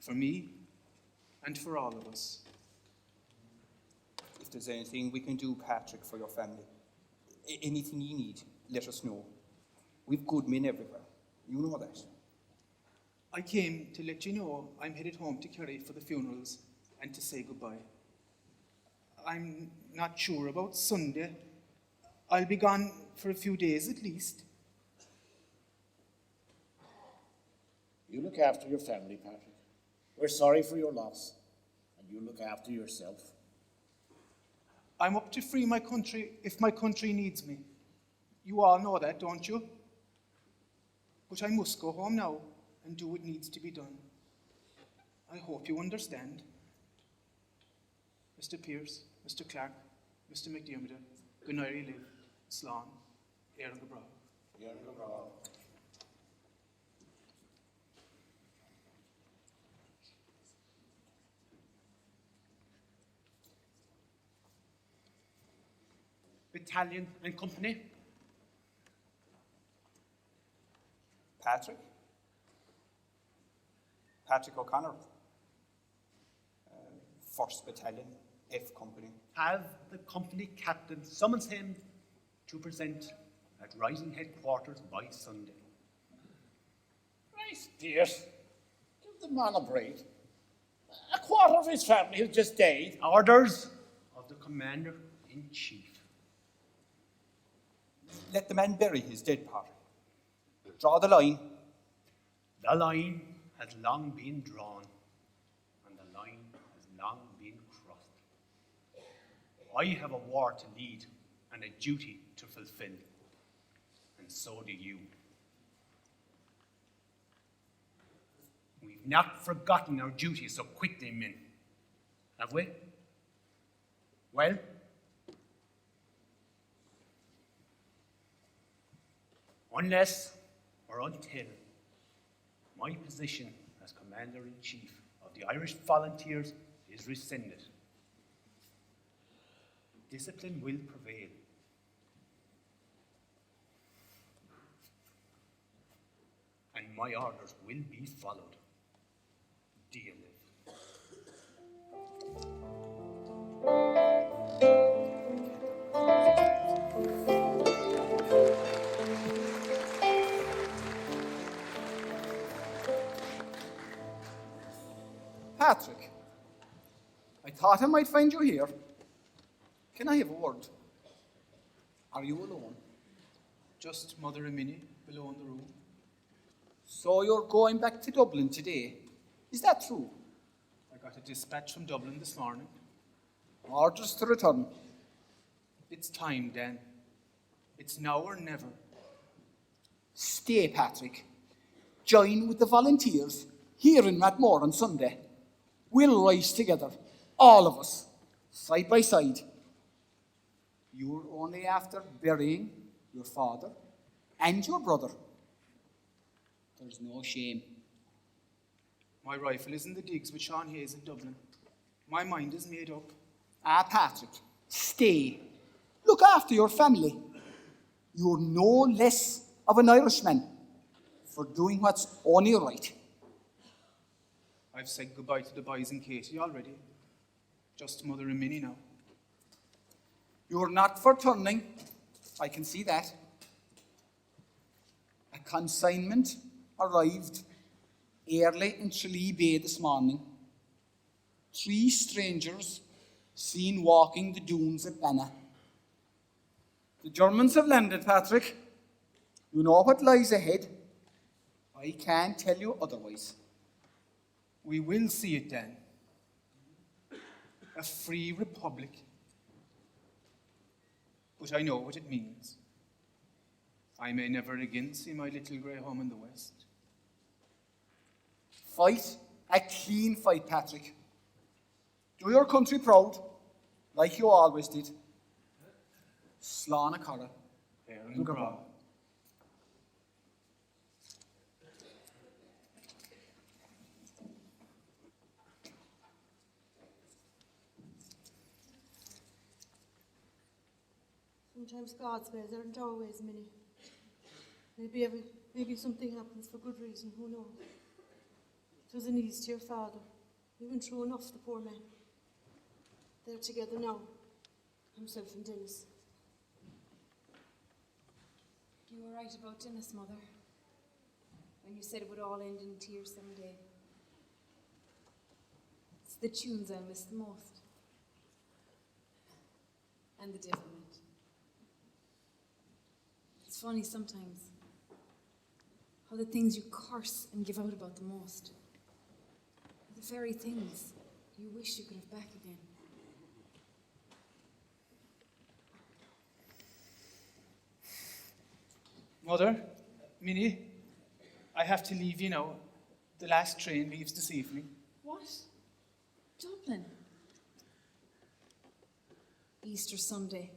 For me, and for all of us. If there's anything we can do, Patrick, for your family, anything you need, let us know. We've good men everywhere. You know that. I came to let you know I'm headed home to Kerry for the funerals and to say goodbye. I'm not sure about Sunday. I'll be gone for a few days at least. You look after your family, Patrick. We're sorry for your loss, and you look after yourself. I'm up to free my country if my country needs me. You all know that, don't you? But I must go home now and do what needs to be done. I hope you understand. Mr. Pearse, Mr. Clark, Mr. McDermott, good night, live, Slán, Éireann go bragh. Éireann go bragh. Battalion and company. Patrick O'Connor, 1st Battalion, F Company. Have the company captain summons him to present at Rising Headquarters by Sunday. Right, Pearse. Give the man a break. A quarter of his family has just died. Orders of the Commander-in-Chief. Let the man bury his dead, Patrick. Draw the line. The line has long been drawn, and the line has long been crossed. I have a war to lead and a duty to fulfill, and so do you. We've not forgotten our duty so quickly, men, have we? Well, unless or until my position as Commander-in-Chief of the Irish Volunteers is rescinded, discipline will prevail. And my orders will be followed. Do you live? Patrick, I thought I might find you here. Can I have a word? Are you alone? Just Mother and Minnie below in the room. So you're going back to Dublin today? Is that true? I got a dispatch from Dublin this morning. Orders to return. It's time, Dan. It's now or never. Stay, Patrick. Join with the volunteers here in Rathmore on Sunday. We'll rise together, all of us, side by side. You're only after burying your father and your brother. There's no shame. My rifle is in the digs with Sean Hayes in Dublin. My mind is made up. Patrick, stay. Look after your family. You're no less of an Irishman for doing what's only right. I've said goodbye to the boys and Katie already. Just Mother and Minnie now. You're not for turning. I can see that. A consignment arrived early in Tralee Bay this morning. 3 strangers seen walking the dunes at Banna. The Germans have landed, Patrick. You know what lies ahead. I can't tell you otherwise. We will see it then. A free republic. But I know what it means. I may never again see my little grey home in the West. Fight a clean fight, Patrick. Do your country proud, like you always did. Slán a cara, and Gabra. Sometimes God's ways aren't our ways, Minnie. Maybe something happens for good reason, who knows? It was an ease to your father. We went through enough, the poor man. They're together now, himself and Dennis. You were right about Dennis, Mother, when you said it would all end in tears someday. It's the tunes I miss the most. And the devilment. It's funny sometimes how the things you curse and give out about the most are the very things you wish you could have back again. Mother, Minnie, I have to leave you now. The last train leaves this evening. What? Dublin? Easter Sunday.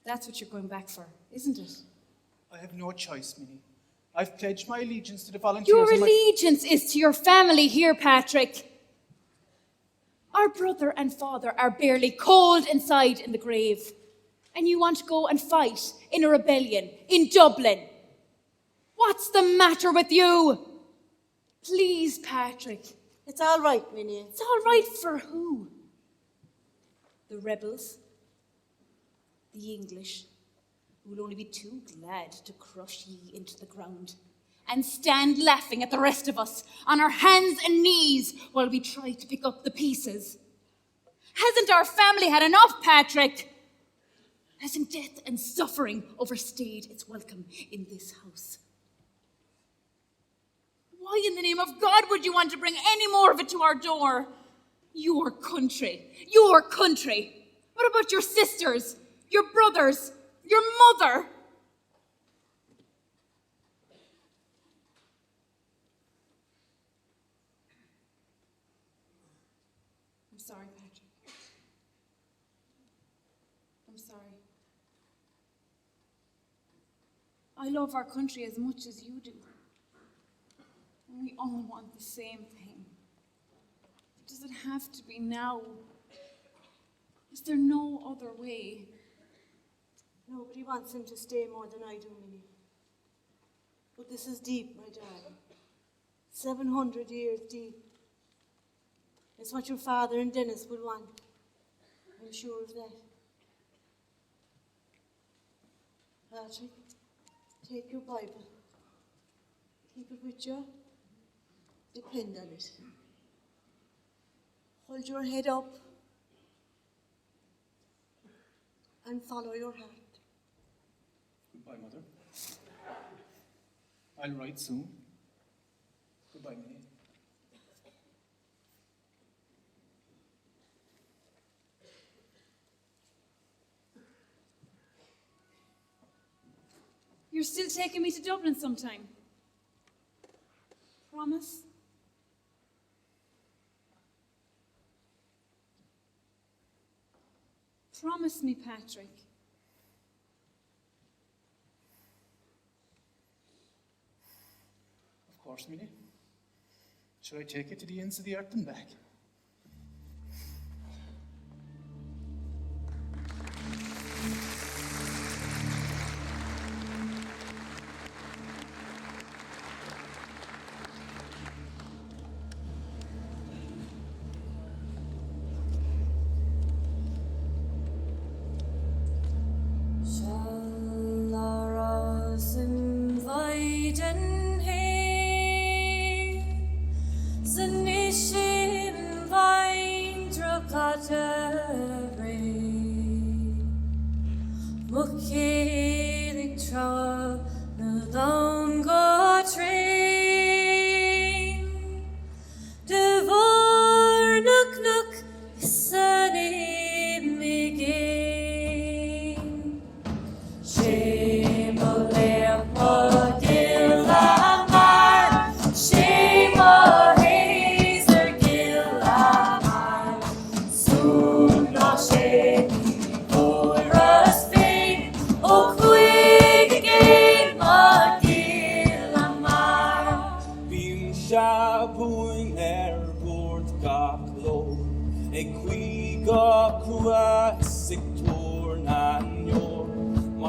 That's what you're going back for, isn't it? I have no choice, Minnie. I've pledged my allegiance to the volunteers. Your and my- allegiance is to your family here, Patrick. Our brother and father are barely cold inside in the grave. And you want to go and fight in a rebellion in Dublin. What's the matter with you? Please, Patrick. It's all right, Minnie. It's all right for who? The rebels? The English? Who will only be too glad to crush ye into the ground and stand laughing at the rest of us on our hands and knees while we try to pick up the pieces. Hasn't our family had enough, Patrick? Hasn't death and suffering overstayed its welcome in this house? Why in the name of God would you want to bring any more of it to our door? Your country. Your country. What about your sisters, your brothers, your mother? I'm sorry, Patrick. I'm sorry. I love our country as much as you do. And we all want the same thing. Does it have to be now? Is there no other way? Nobody wants him to stay more than I do, Minnie. But this is deep, my darling. 700 years deep. It's what your father and Dennis would want. I'm sure of that. Patrick, take your Bible. Keep it with you. Depend on it. Hold your head up and follow your heart. Goodbye, Mother. I'll write soon. Goodbye, Minnie. You're still taking me to Dublin sometime. Promise? Promise me, Patrick. Of course, Minnie. Shall I take it to the ends of the earth and back? Shame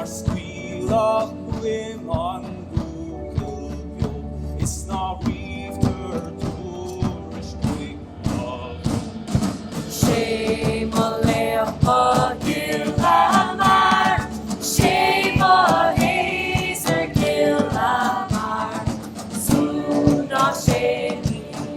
mar squealach women who it's not reefter tourish Shame on Leopold Gillamar, shame on Hazer Gillamar, soon not shame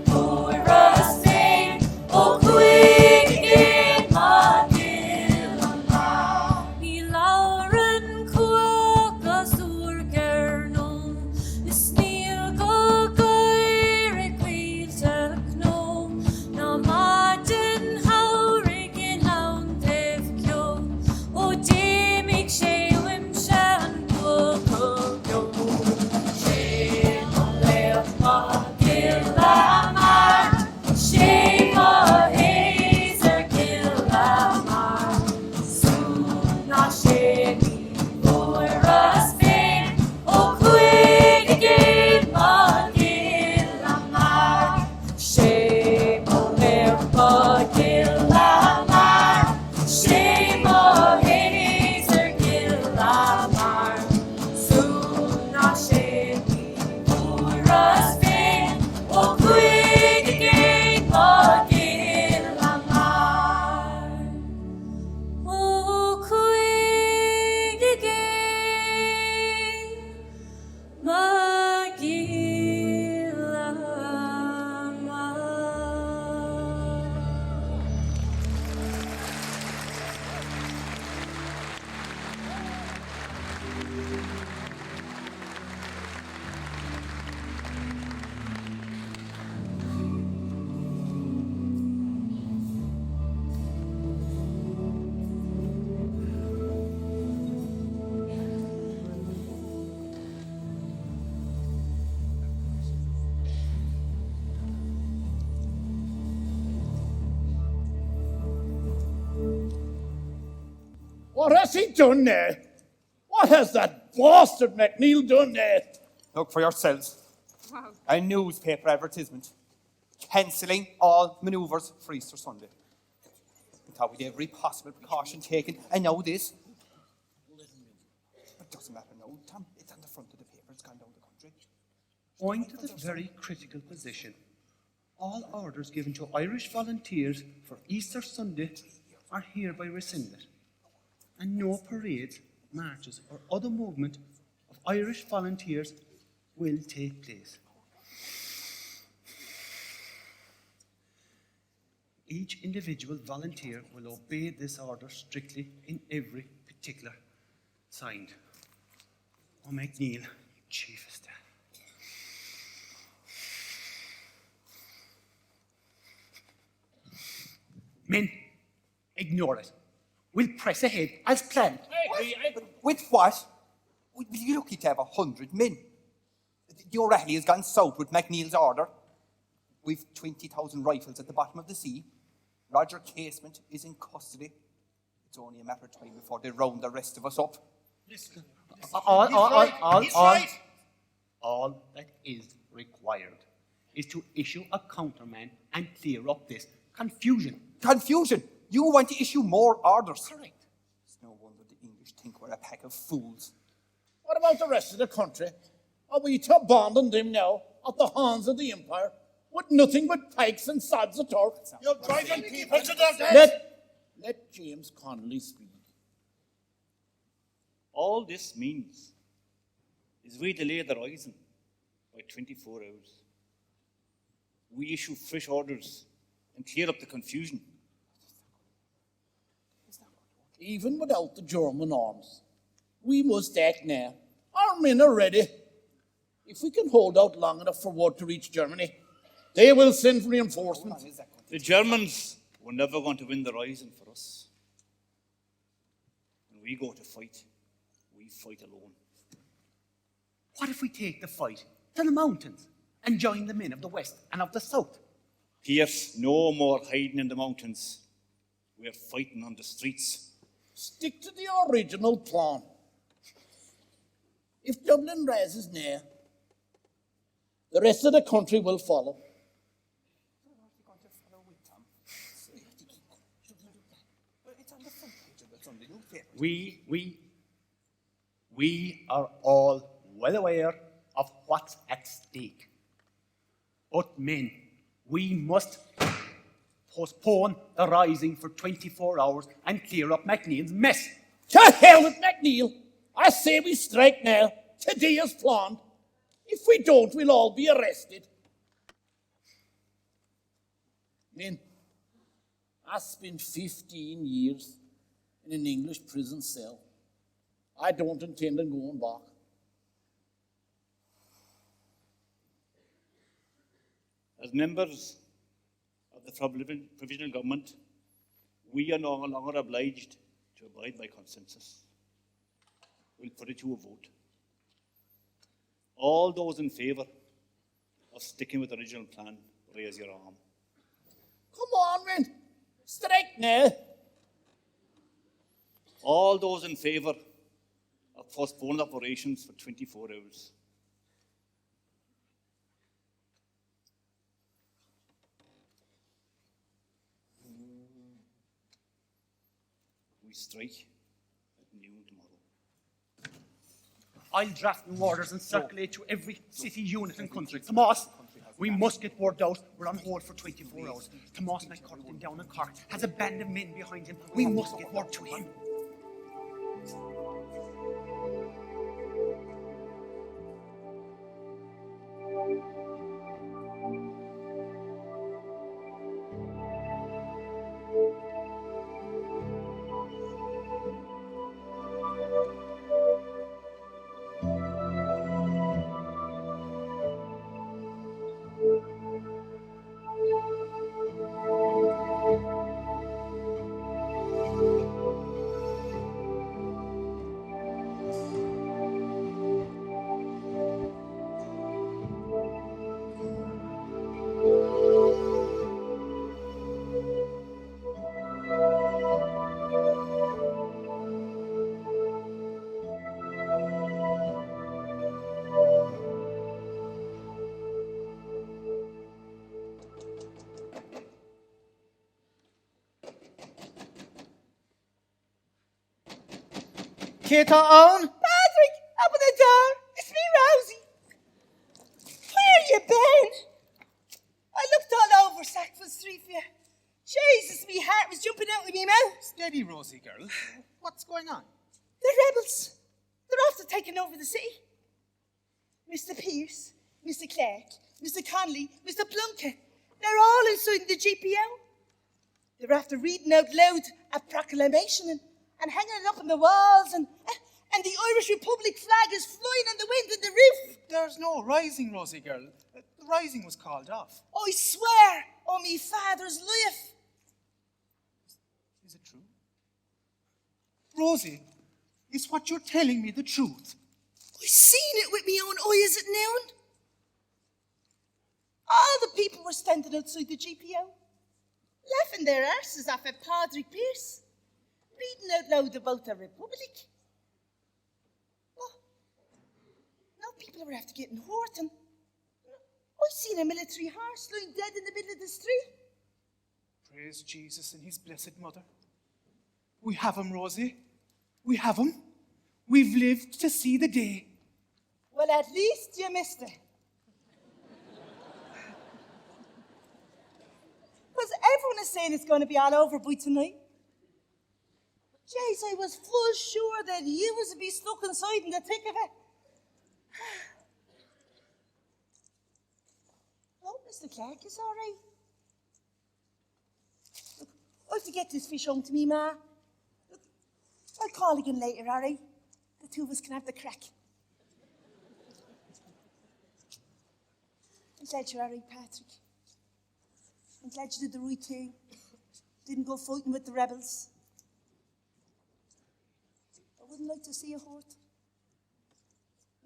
for us name, oh quick again, my Gillamar. He Lauren Quokka Surgernon, this Neil go Goyrick wheel to Gnome, now Martin Howrig in Hound Dev Kyo, oh Dimik Shewim Shan Quokka Yo. Shame on Leopold Gillamar, shame on Hazer Gillamar, soon not shame for us fame, oh quick again, my Gillamar. Shame on Leopold Gillamar, shame on Hazer Gillamar, soon not shame for us fame, oh quick again, my Gillamar. Oh quick again, my Gillamar. What has he done there? What has that bastard McNeil done there? Look for yourselves. A newspaper advertisement cancelling all manoeuvres for Easter Sunday. We thought we'd every possible precaution taken, and now this. It doesn't matter now, Tom. It's on the front of the paper. It's gone down the country. Owing to the very critical position, all orders given to Irish volunteers for Easter Sunday are hereby rescinded, and no parades, marches, or other movement of Irish volunteers will take place. Each individual volunteer will obey this order strictly in every particular. Signed, O McNeil, Chief of Staff. Men, ignore it. We'll press ahead as planned. With what? We'll be lucky to have 100 men. The O'Rahilly has gone south with McNeil's order. We've 20,000 rifles at the bottom of the sea. Roger Casement is in custody. It's only a matter of time before they round the rest of us up. Listen. All that is required is to issue a countermand and clear up this confusion. Confusion? You want to issue more orders? Correct. It's no wonder the English think we're a pack of fools. What about the rest of the country? Are we to abandon them now at the hands of the Empire with nothing but pikes and sods of talk? You're driving people to their death. Let James Connolly speak. All this means is we delay the rising by 24 hours. We issue fresh orders and clear up the confusion. Even without the German arms, we must act now. Our men are ready. If we can hold out long enough for word to reach Germany, they will send reinforcements. The Germans were never going to win the rising for us. When we go to fight, we fight alone. What if we take the fight to the mountains and join the men of the west and of the south? Pearse, no more hiding in the mountains. We're fighting on the streets. Stick to the original plan. If Dublin rises near, the rest of the country will follow. We are all well aware of what's at stake. But men, we must postpone the rising for 24 hours and clear up MacNeil's mess. To hell with MacNeil! I say we strike now. Today is planned. If we don't, we'll all be arrested. Men, I spent 15 years in an English prison cell. I don't intend on going back. As members of the provisional government, we are no longer obliged to abide by consensus. We'll put it to a vote. All those in favour of sticking with the original plan, raise your arm. Come on, men. Strike now. All those in favour of postponing operations for 24 hours. We strike at noon tomorrow. I'll draft new orders and circulate to every city unit and country. Tomas, we must get word out. We're on hold for 24 hours. Tomas McCurtain down in Cork has a band of men behind him. We must get word to him. Kate Owen? Patrick, open the door. It's me, Rosie. Where you been? I looked all over Sackville Street for you. Jesus, me heart was jumping out of me mouth. Steady, Rosie girl. What's going on? The rebels. They're after taking over the city. Mr. Pearse, Mr. Clark, Mr. Connolly, Mr. Plunkett. They're all inside the GPO. They're after reading out loud a proclamation and hanging it up on the walls, and the Irish Republic flag is flying in the wind in the roof. There's no rising, Rosie girl. The rising was called off. I swear on me father's life. Is it true? Rosie, is what you're telling me the truth? I seen it with me own eyes at noon. All the people were standing outside the GPO, laughing their arses off at Padre Pearse, reading out loud about the Republic. Oh, now people were after getting hurt, and I seen a military horse lying dead in the middle of the street. Praise Jesus and his blessed mother. We have him, Rosie. We have him. We've lived to see the day. Well, at least you missed it. Because everyone is saying it's going to be all over by tonight. Jace, I was full sure that you was to be stuck inside in the thick of it. Oh, Mr. Clark is all right. Look, I have to get this fish home to me, Ma. Look, I'll call again later, all right? The two of us can have the crack. I'm glad you're all right, Patrick. I'm glad you did the right thing. Didn't go fighting with the rebels. I wouldn't like to see you hurt.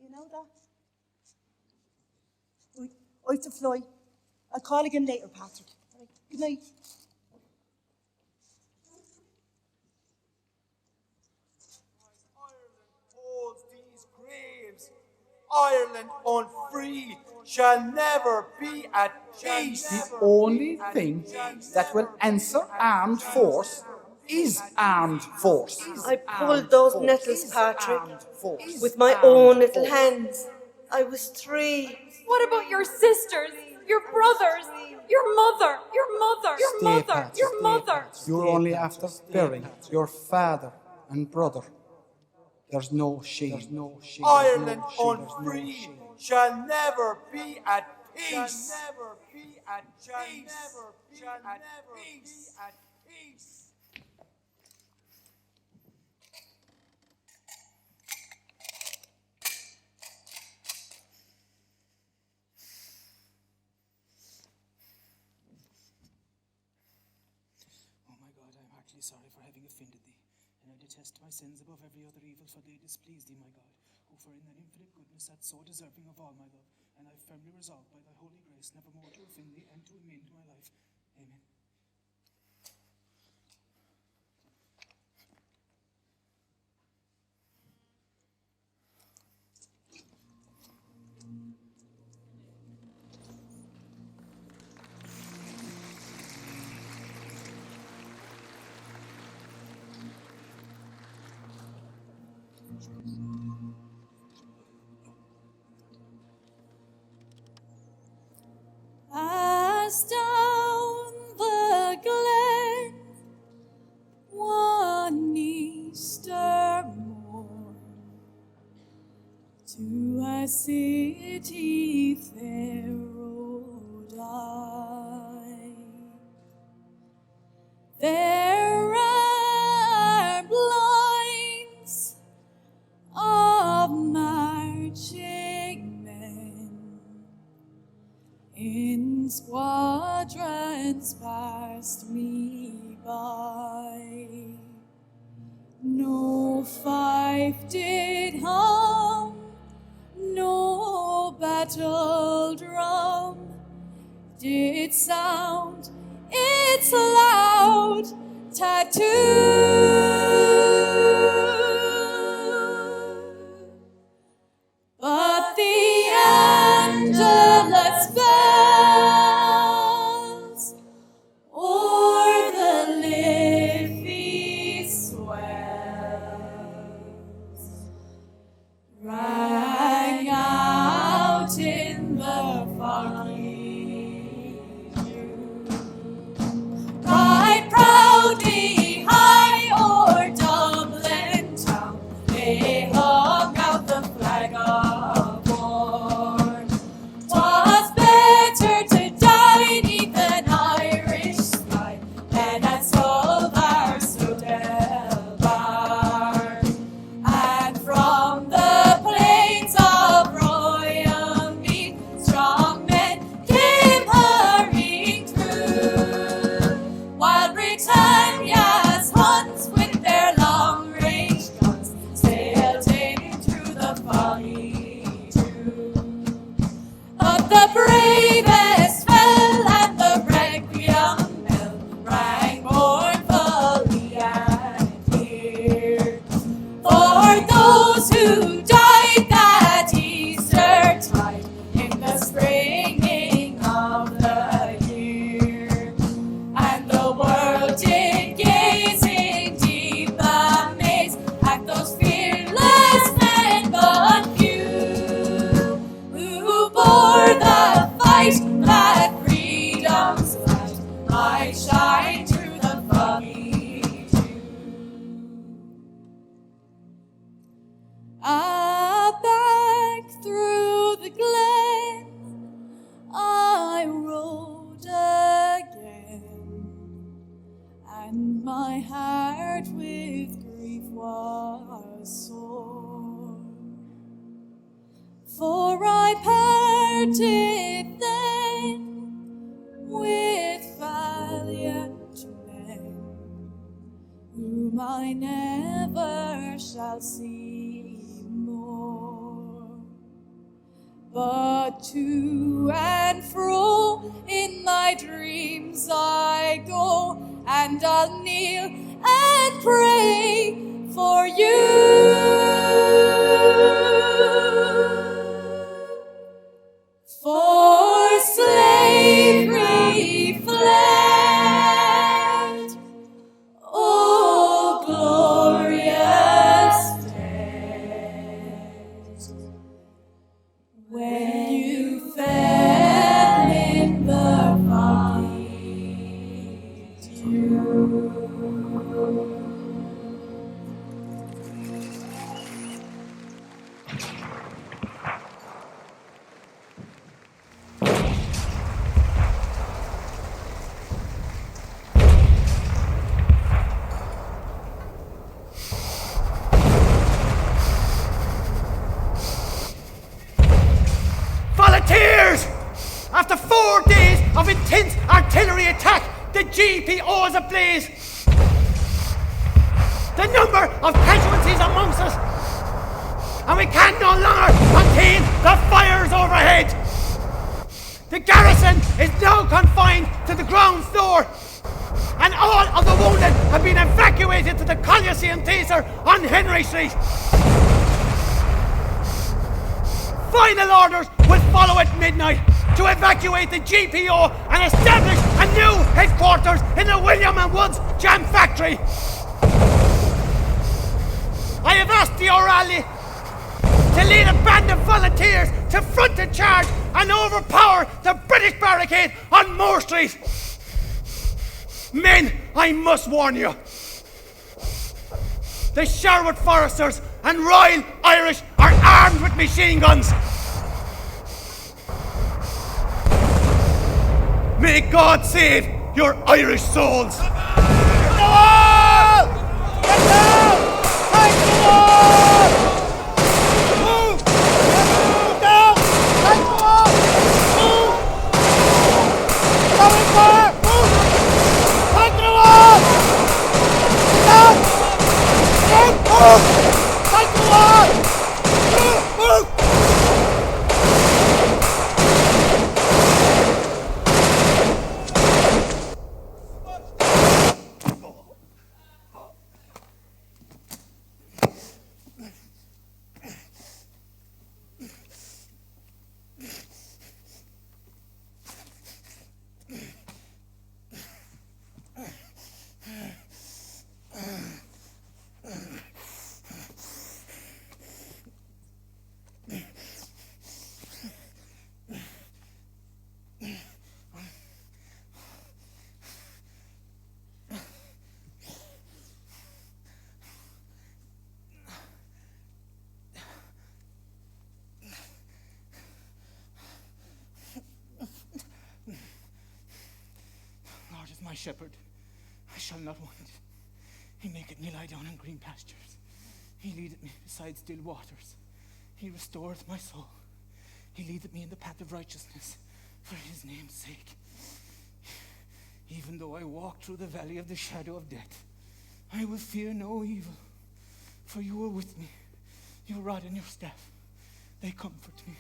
You know that? Right, I have to fly. I'll call again later, Patrick. All right, good night. Holds these graves. Ireland unfree shall never be at peace. The only thing that will answer armed force is armed force. I pulled those nettles, Patrick, with my own little hands. I was 3. What about your sisters, your brothers, your mother, your mother, your Stay, mother, Pat, your stay, mother? Pat. You're only after burying your father and brother. There's no shame. There's no shame. Ireland unfree shall never be at peace. Shall never be at peace. Shall never be at peace. Oh my God, I am heartily sorry for having offended thee, and I detest my sins above every other evil, for they displease thee, my God, who for in thine infinite goodness art so deserving of all my love, and I firmly resolve by thy holy grace never more to offend thee and to amend my life. Amen. As down the glen one Easter morn to a city fair rode I. There are blinds of marching men in squadrons passed me by. No fife did hum, no battle drum did sound its loud tattoo. But the Angelus bells o'er the Liffey swells rang out in the foggy dew. Right proudly high o'er Dublin town they hung out the flag of war. 'Twas better to die 'neath an Irish sky than at Solvar Sodelbar. And from the plains of Royal Meath strong men came hurrying through, while Britannia's hunts with their long-range guns sailed in through the foggy dew. But the bravest fell, and the requiem bell rang mournfully and clear for those who died that Easter tide in the springing of the year. And the world did gaze in deep amaze at those fearless men but few, who bore the fight that freedom's light might shine through the foggy dew. Back through the glen I rode again, and my heart with grief was sore. For I parted then with valiant men, whom I never shall see more. But to and fro in my dreams I go, and I'll kneel and pray for you. For slavery fled, oh, After 4 days of intense artillery attack, the GPO is ablaze. The number of casualties amongst us, and we can no longer contain the fires overhead. The garrison is now confined to the ground floor, and all of the wounded have been evacuated to the Coliseum Theatre on Henry Street. Final orders will follow at midnight to evacuate the GPO and establish a new headquarters in the William and Woods Jam Factory. I have asked the O'Rahilly to lead a band of volunteers to front the charge and overpower the British barricade on Moore Street. Men, I must warn you. The Sherwood Foresters and Royal Irish are armed with machine guns. May God save your Irish souls. My shepherd, I shall not want. He maketh me lie down in green pastures. He leadeth me beside still waters. He restoreth my soul. He leadeth me in the path of righteousness for his name's sake. Even though I walk through the valley of the shadow of death, I will fear no evil, for you are with me. Your rod and your staff, they comfort me.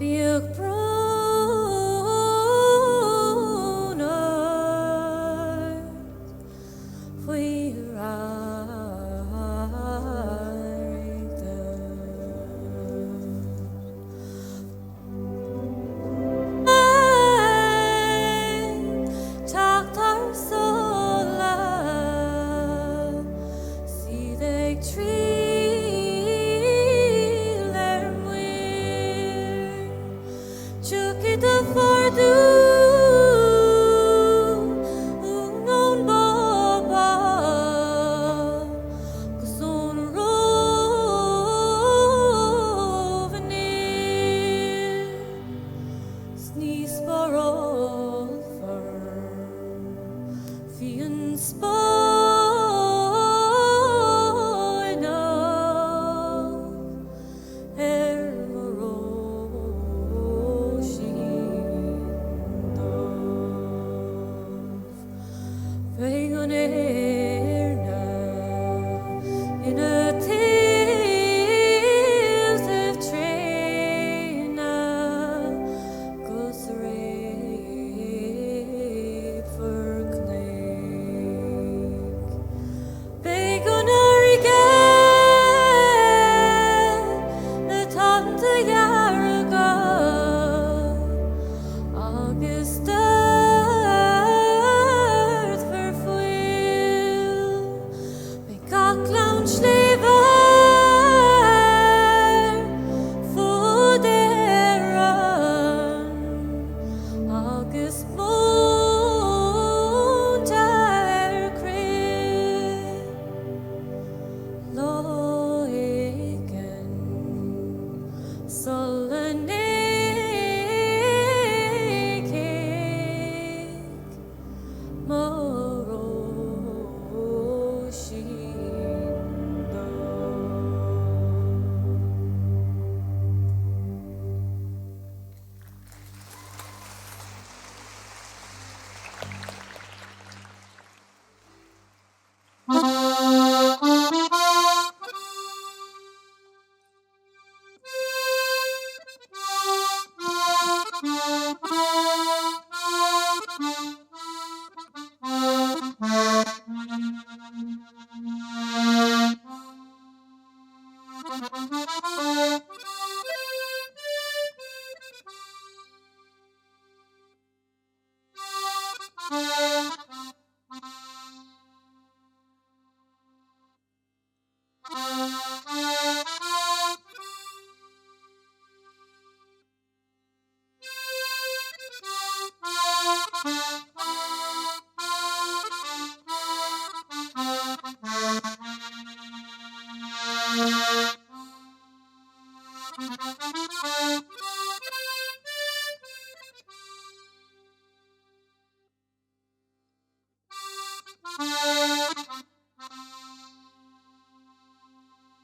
Bíag brúnar faoi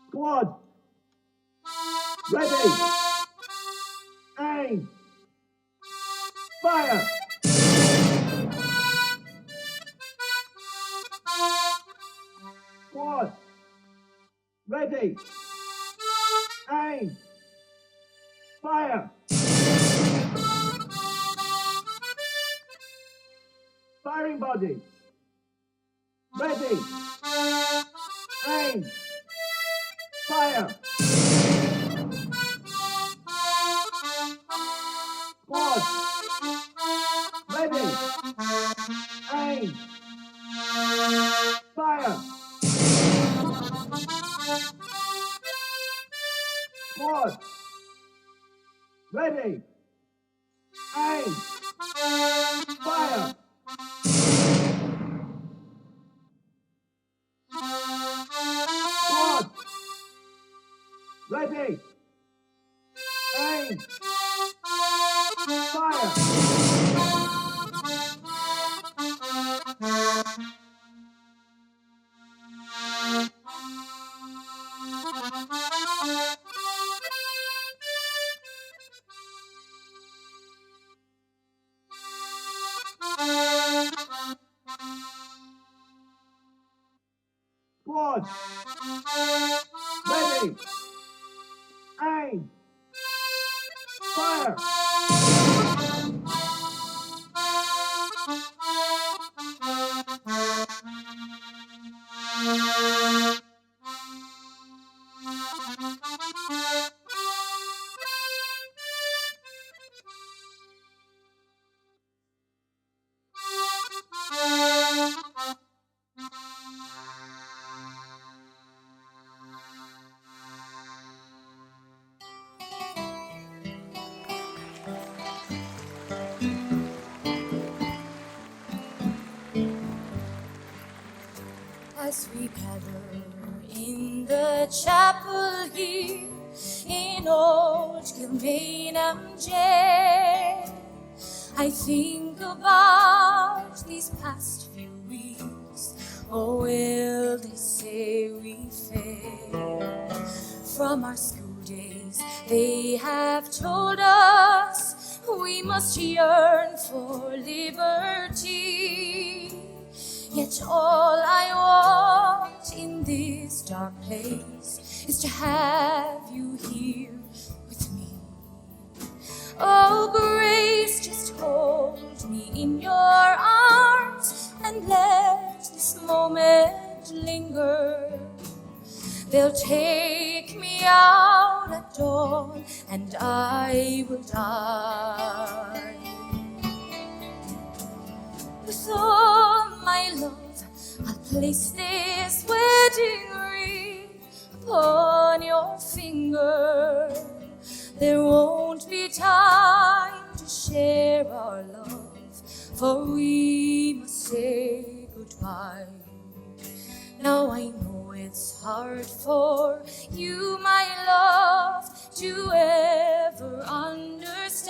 Squad. Ready. Aim. Fire. Squad. Ready. Aim. Fire. Firing body. Ready. Aim. Fire. Squad. Ready. Aim. Fire. Squad. Ready. Aim. Fire. Squad. Ready. Aim. Fire. Squad. Ready. Aim. Fire. As we gather in the chapel here in old Kilmainham jail, I think about these past few weeks. Oh, will they say we failed? From our school days they have told us we must yearn for liberty. Yet all I want in this dark place is to have you here with me. Oh, grace, just hold me in your arms and let this moment linger. They'll take me out at dawn and I will die. With all my love, I'll place this wedding ring upon your finger. There won't be time to share our love, for we must say goodbye. Now I know it's hard for you, my love, to ever understand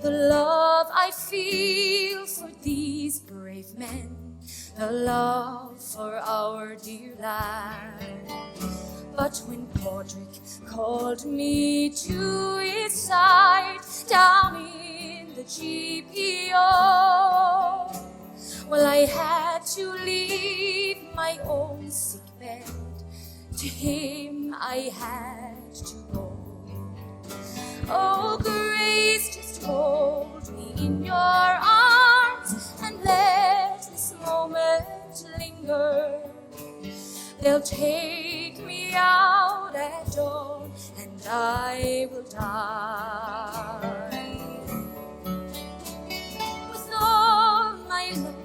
the love I feel for these brave men, the love for our dear land. But when Padraig called me to his side down in the GPO, well, I had to leave my own sick bed. To him I had to go. Oh, Grace, just hold me in your arms and let this moment linger. They'll take me out at dawn and I will die. With all my love,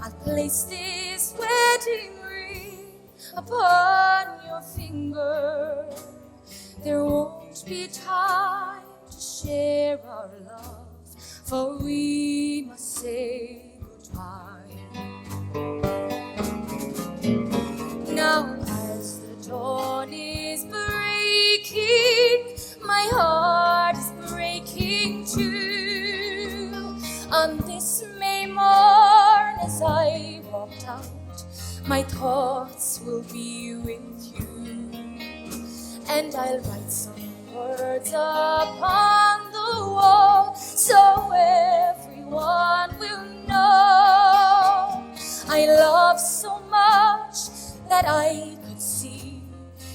I'll place this wedding ring upon your finger. There won't be time to share our love, for we must say goodbye. Now as the dawn is breaking, my heart is breaking too. On this May morn as I walked out, my thoughts will be with you. And I'll write some words upon the wall so everyone will know I love so much that I could see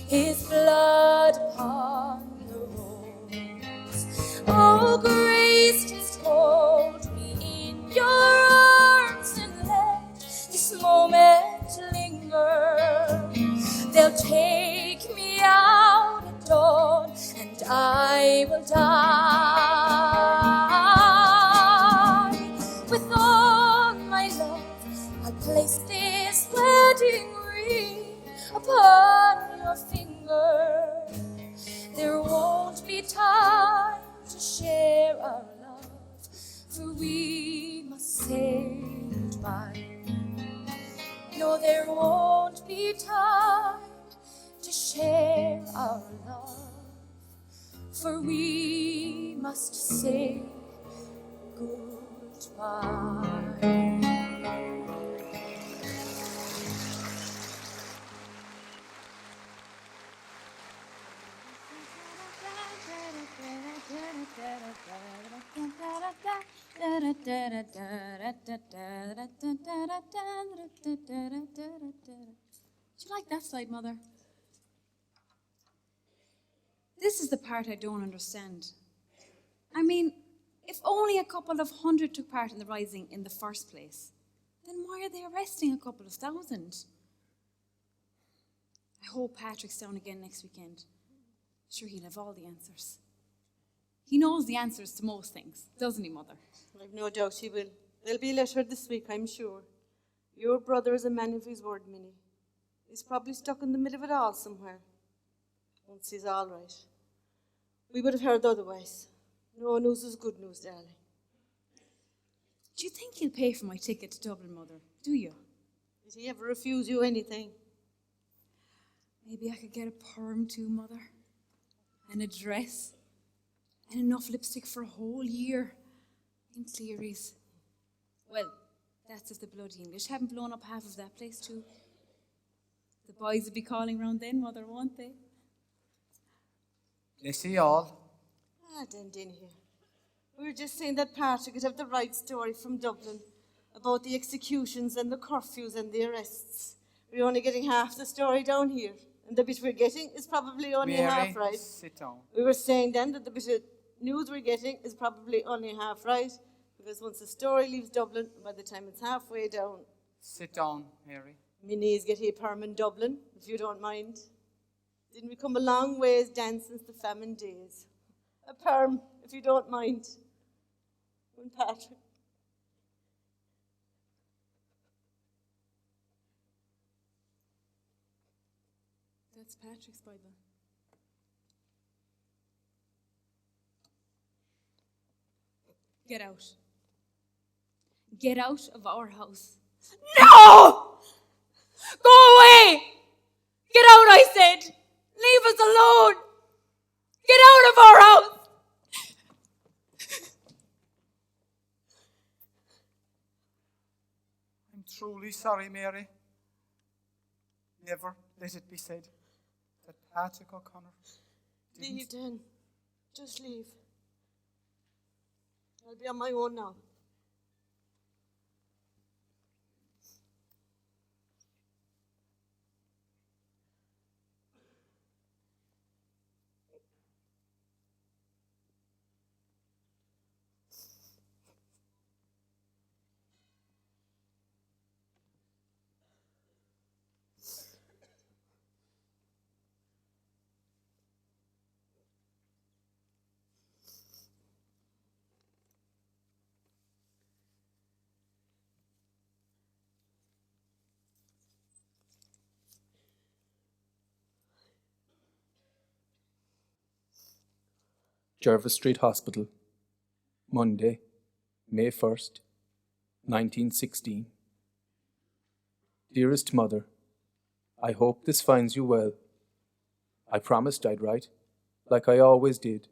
his blood upon the rose. Oh, Grace, just hold me in your arms and let this moment linger. They'll take me out at dawn and I will die. With all my love, I'll place this wedding ring upon your finger. There won't be time to share our love, for we must say goodbye. No, there won't be time to share our love, for we must say goodbye. Do you like that side, Mother? This is the part I don't understand. I mean, if only a couple of hundred took part in the rising in the first place, then why are they arresting a couple of thousand? I hope Patrick's down again next weekend. Sure, he'll have all the answers. He knows the answers to most things, doesn't he, Mother? I've no doubt he will. There'll be a letter this week, I'm sure. Your brother is a man of his word, Minnie. He's probably stuck in the middle of it all somewhere. Once he's all right. We would have heard otherwise. No news is good news, darling. Do you think he'll pay for my ticket to Dublin, Mother? Do you? Did he ever refuse you anything? Maybe I could get a perm too, Mother. And a dress. And enough lipstick for a whole year. In Cleary's. Well, that's if the bloody English haven't blown up half of that place too. The boys will be calling round then, Mother, won't they? Bless you all. Then here. We were just saying that Patrick could have the right story from Dublin about the executions and the curfews and the arrests. We're only getting half the story down here. And the bit we're getting is probably only Mary, half right. sit down. We were saying then that the bit of news we're getting is probably only half right, because once the story leaves Dublin, by the time it's halfway down... Sit down, Mary. My knees get a perm in Dublin, if you don't mind. Didn't we come a long ways down since the famine days? A perm, if you don't mind. When Patrick That's Patrick's Bible. Get out. Get out of our house. No! Go away! Get out, I said! Leave us alone! Get out of our house! I'm truly sorry, Mary. Never let it be said that Patrick O'Connor didn't... Leave then. Just leave. I'll be on my own now. Jervis Street Hospital, Monday, May 1st, 1916. Dearest Mother, I hope this finds you well. I promised I'd write, like I always did,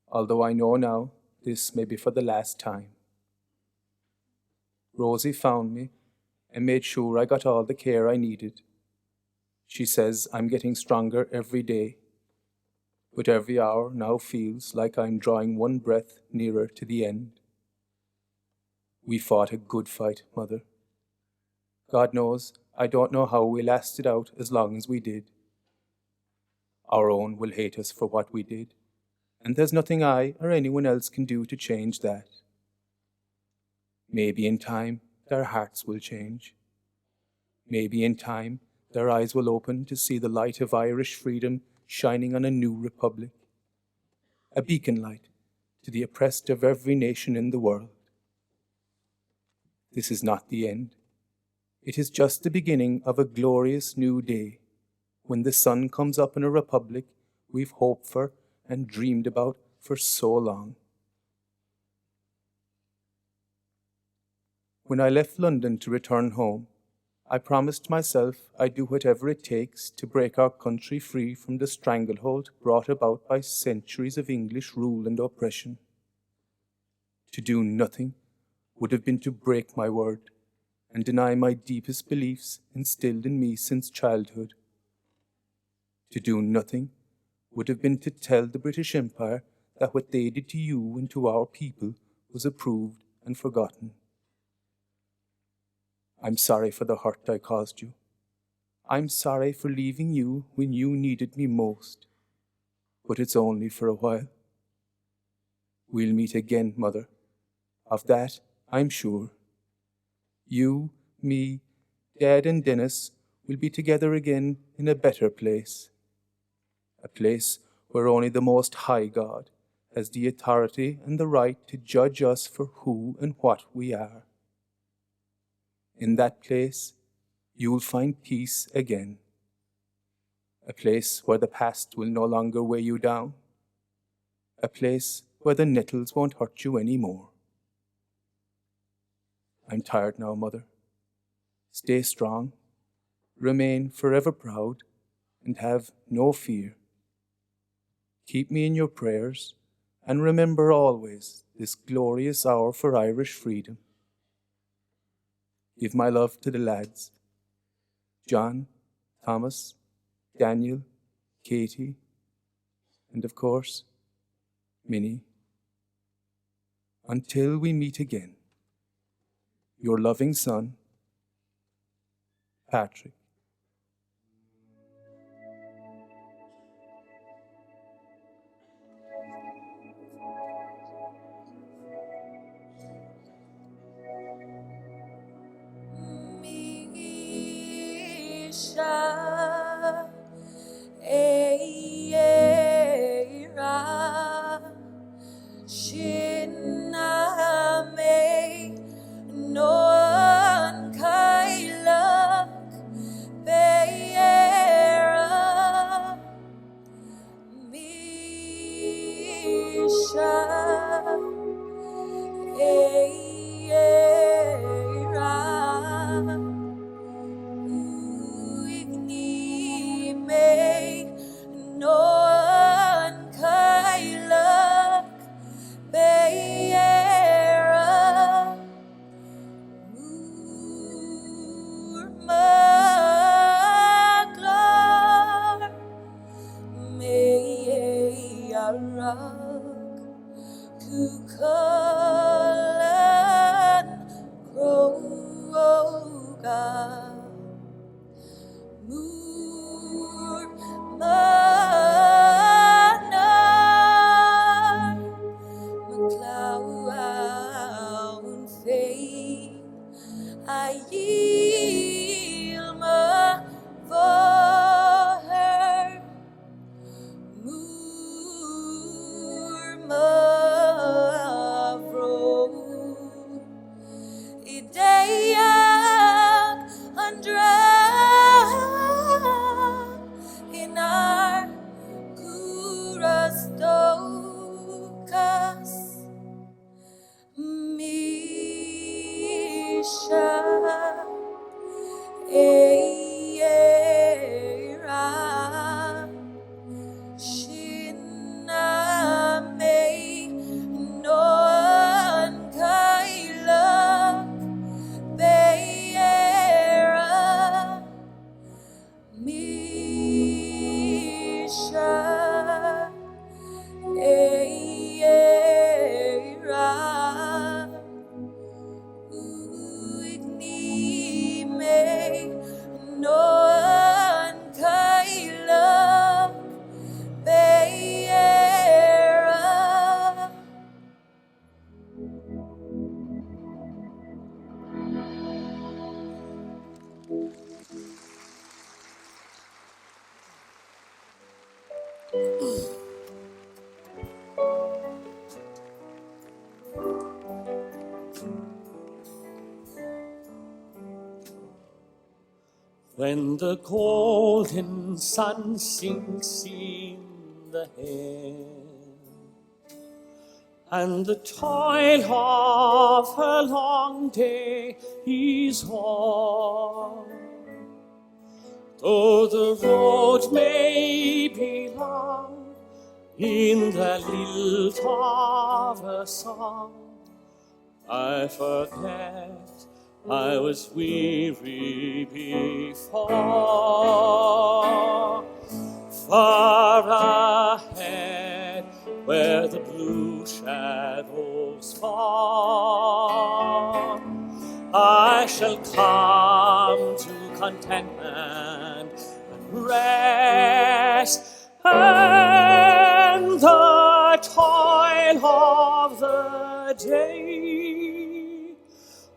although I know now this may be for the last time. Rosie found me and made sure I got all the care I needed. She says I'm getting stronger every day, but every hour now feels like I'm drawing one breath nearer to the end. We fought a good fight, Mother. God knows I don't know how we lasted out as long as we did. Our own will hate us for what we did, and there's nothing I or anyone else can do to change that. Maybe in time their hearts will change. Maybe in time their eyes will open to see the light of Irish freedom shining on a new republic, a beacon light to the oppressed of every nation in the world. This is not the end. It is just the beginning of a glorious new day, when the sun comes up in a republic we've hoped for and dreamed about for so long. When I left London to return home, I promised myself I'd do whatever it takes to break our country free from the stranglehold brought about by centuries of English rule and oppression. To do nothing would have been to break my word and deny my deepest beliefs instilled in me since childhood. To do nothing would have been to tell the British Empire that what they did to you and to our people was approved and forgotten. I'm sorry for the hurt I caused you. I'm sorry for leaving you when you needed me most. But it's only for a while. We'll meet again, Mother. Of that, I'm sure. You, me, Dad and Dennis will be together again in a better place. A place where only the Most High God has the authority and the right to judge us for who and what we are. In that place, you'll find peace again. A place where the past will no longer weigh you down. A place where the nettles won't hurt you anymore. I'm tired now, Mother. Stay strong, remain forever proud, and have no fear. Keep me in your prayers, and remember always this glorious hour for Irish freedom. Give my love to the lads, John, Thomas, Daniel, Katie, and of course, Minnie. Until we meet again, your loving son, Patrick. No one kailak beera yield me for her. Moor mavro Ideak andra in our kuras dokas misha eira shinna mei non kaila beira misha eira uigni mei non kaila beira. When the golden sun sinks in the hair, and the toil of a long day is o'er, though the road may be long in the lilt of a song, I forget I was weary before. Far ahead, where the blue shadows fall, I shall come to contentment and rest, and the toil of the day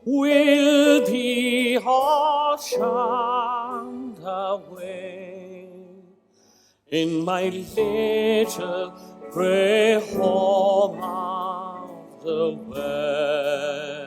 will be all shunned away in my little grey home of the west.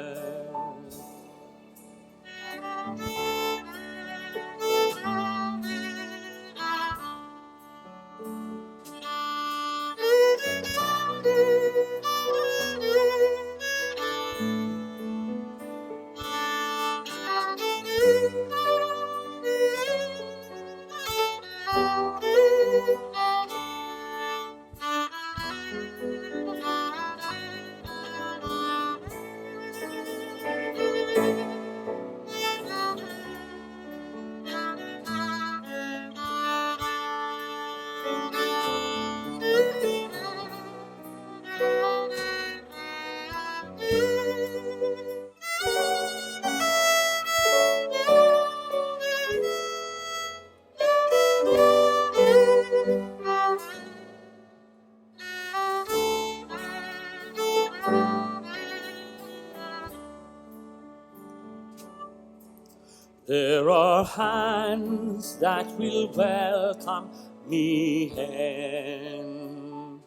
There are hands that will welcome me in.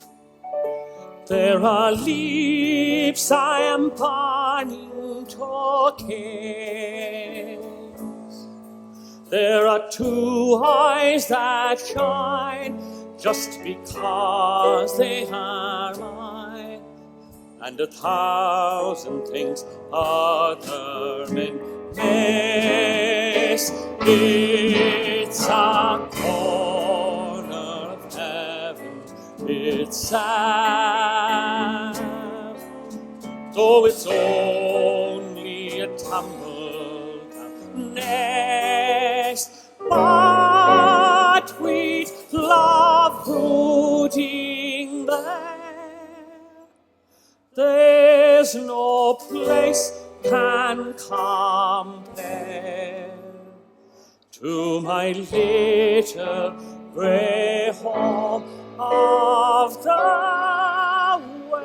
There are lips I am burning to kiss. There are two eyes that shine just because they are mine, and 1,000 things other men miss. It's a corner of heaven, it's sad, though it's only a tumble nest. But with love brooding there, there's no place can compare to my little grey home of the west.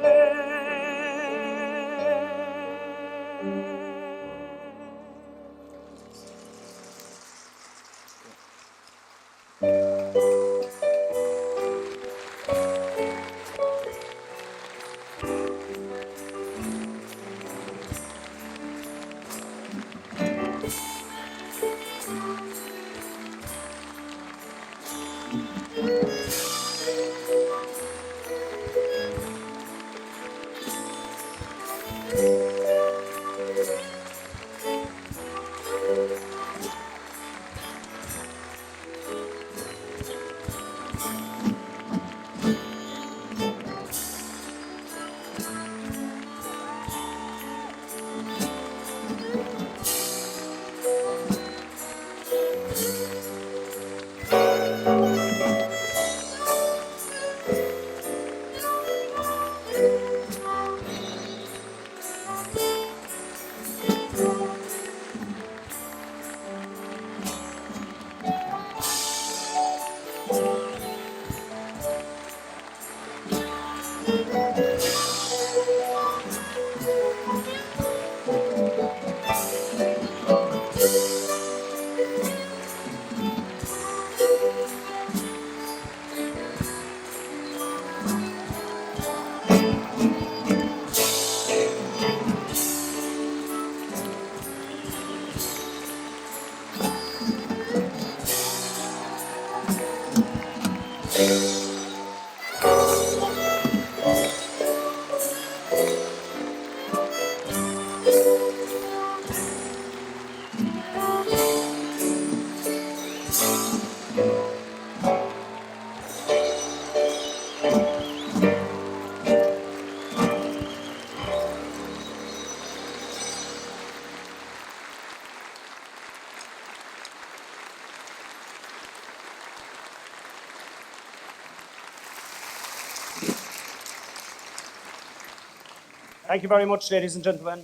Thank you very much, ladies and gentlemen.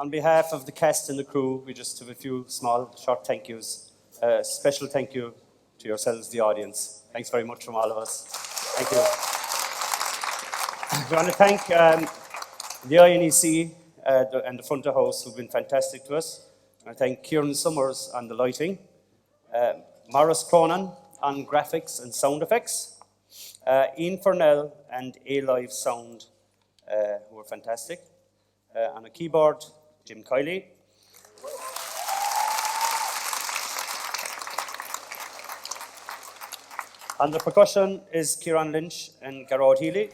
On behalf of the cast and the crew, we just have a few small, short thank yous. Special thank you to yourselves, the audience. Thanks very much from all of us. Thank you. We want to thank the INEC and the front of house who've been fantastic to us. I thank Kieran Summers on the lighting, Maurice Cronin on graphics and sound effects, Ian Furnell and A-Live Sound, who were fantastic. On a keyboard, Jim Kiley. On the percussion is Kieran Lynch and Garrison O'Rahilly.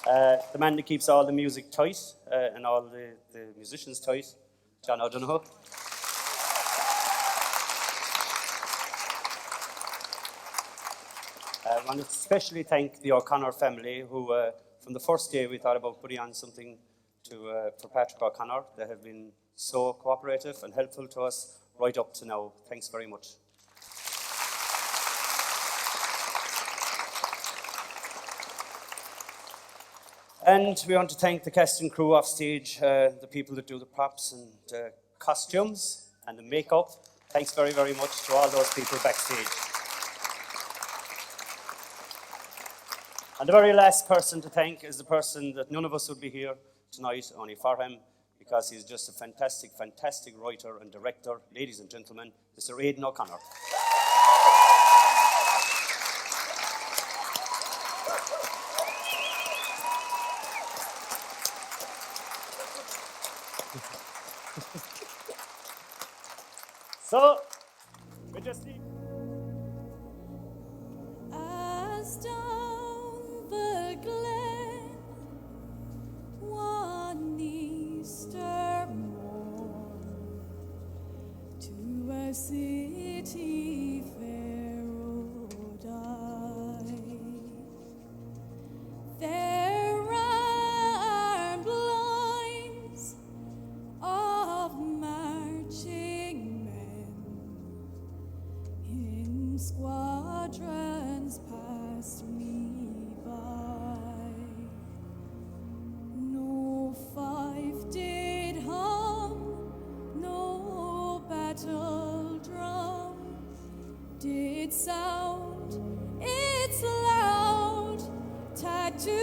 The man that keeps all the music tight and all the musicians tight, John O'Donoghue. I want to especially thank the O'Connor family who, from the first day we thought about putting on something for Patrick O'Connor, they have been so cooperative and helpful to us right up to now. Thanks very much. And we want to thank the cast and crew off stage, the people that do the props and costumes and the makeup. Thanks very, very much to all those people backstage. And the very last person to thank is the person that none of us would be here tonight, only for him, because he's just a fantastic, fantastic writer and director. Ladies and gentlemen, Mr. Aidan O'Connor. So, we just need... As down the glen one Easter morn to a city fair rode I. There are blinds of marching men in squadrons passed me by. No fife did hum, no battle drum did sound its loud tattoo.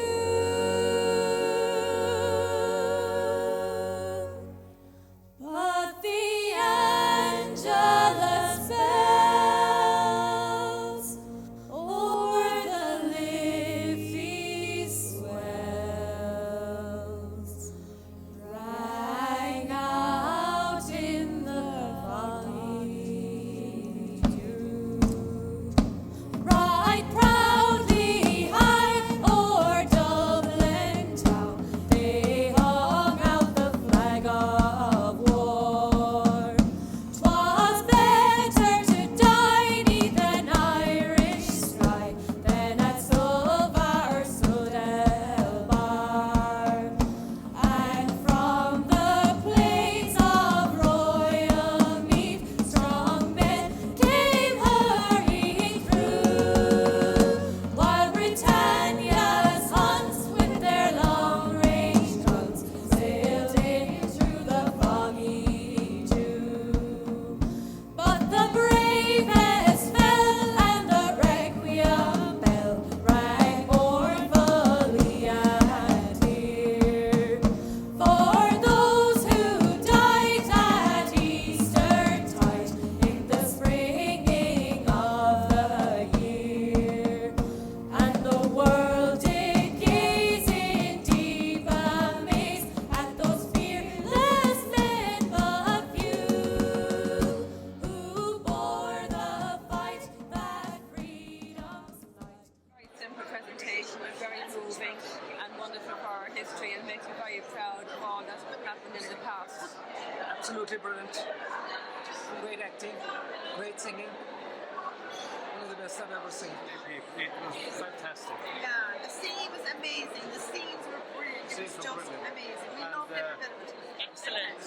But the Angelus bells o'er the Liffey swells rang out in the foggy dew. Right proudly high o'er Dublin town they hung out the flag of war. 'Twas better to die 'neath an Irish sky than at Sulvar Sudelbar. And from the plains of royal mead strong men came hurrying through, while Britannia's hunts with their long-range guns sailed in through the foggy dew. But the bravest fell, and the requiem bell rang mournfully and clear for those who died at Eastertide in the springing of the year. And the world did gaze in deep amaze at those fearless men but few, who bore the fight that freedom's light. Very simple presentation, but very moving and wonderful for our history, and makes me very proud of all that's happened in the past. Absolutely brilliant. Great acting, great singing. One of the best I've ever seen. It was fantastic. Yeah, the scene was amazing. The scenes were brilliant. It was Scenes were just brilliant. amazing. We loved every bit of it. Excellent.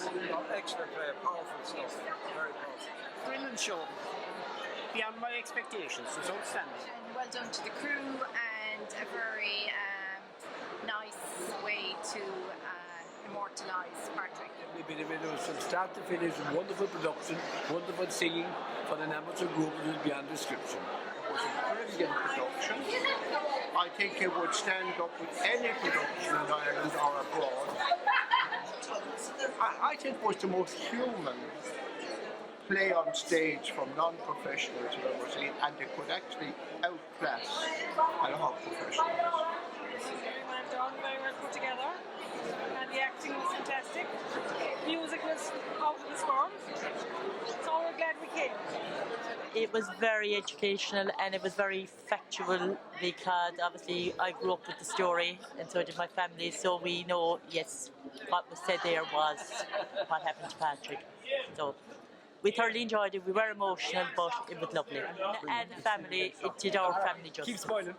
Excellent play, powerful stuff. Very powerful. Brilliant show. beyond my expectations. It's outstanding. And well done to the crew, and a very nice way to immortalise Patrick. Every bit of it was from start to finish, wonderful production, wonderful singing for an amateur group. It was beyond description. It was a brilliant production. I think it would stand up with any production in Ireland or abroad. I think it was the most human play on stage from non-professionals I've ever seen, and they could actually outclass a lot of professionals. Very well done, very well put together, and the acting was fantastic. Music was out of this world, so we're glad we came. It was very educational and it was very factual, because obviously I grew up with the story and so did my family, so we know, yes, what was said there was what happened to Patrick. So we thoroughly enjoyed it. We were emotional, but it was lovely. And the family, it did our family justice. Keep smiling.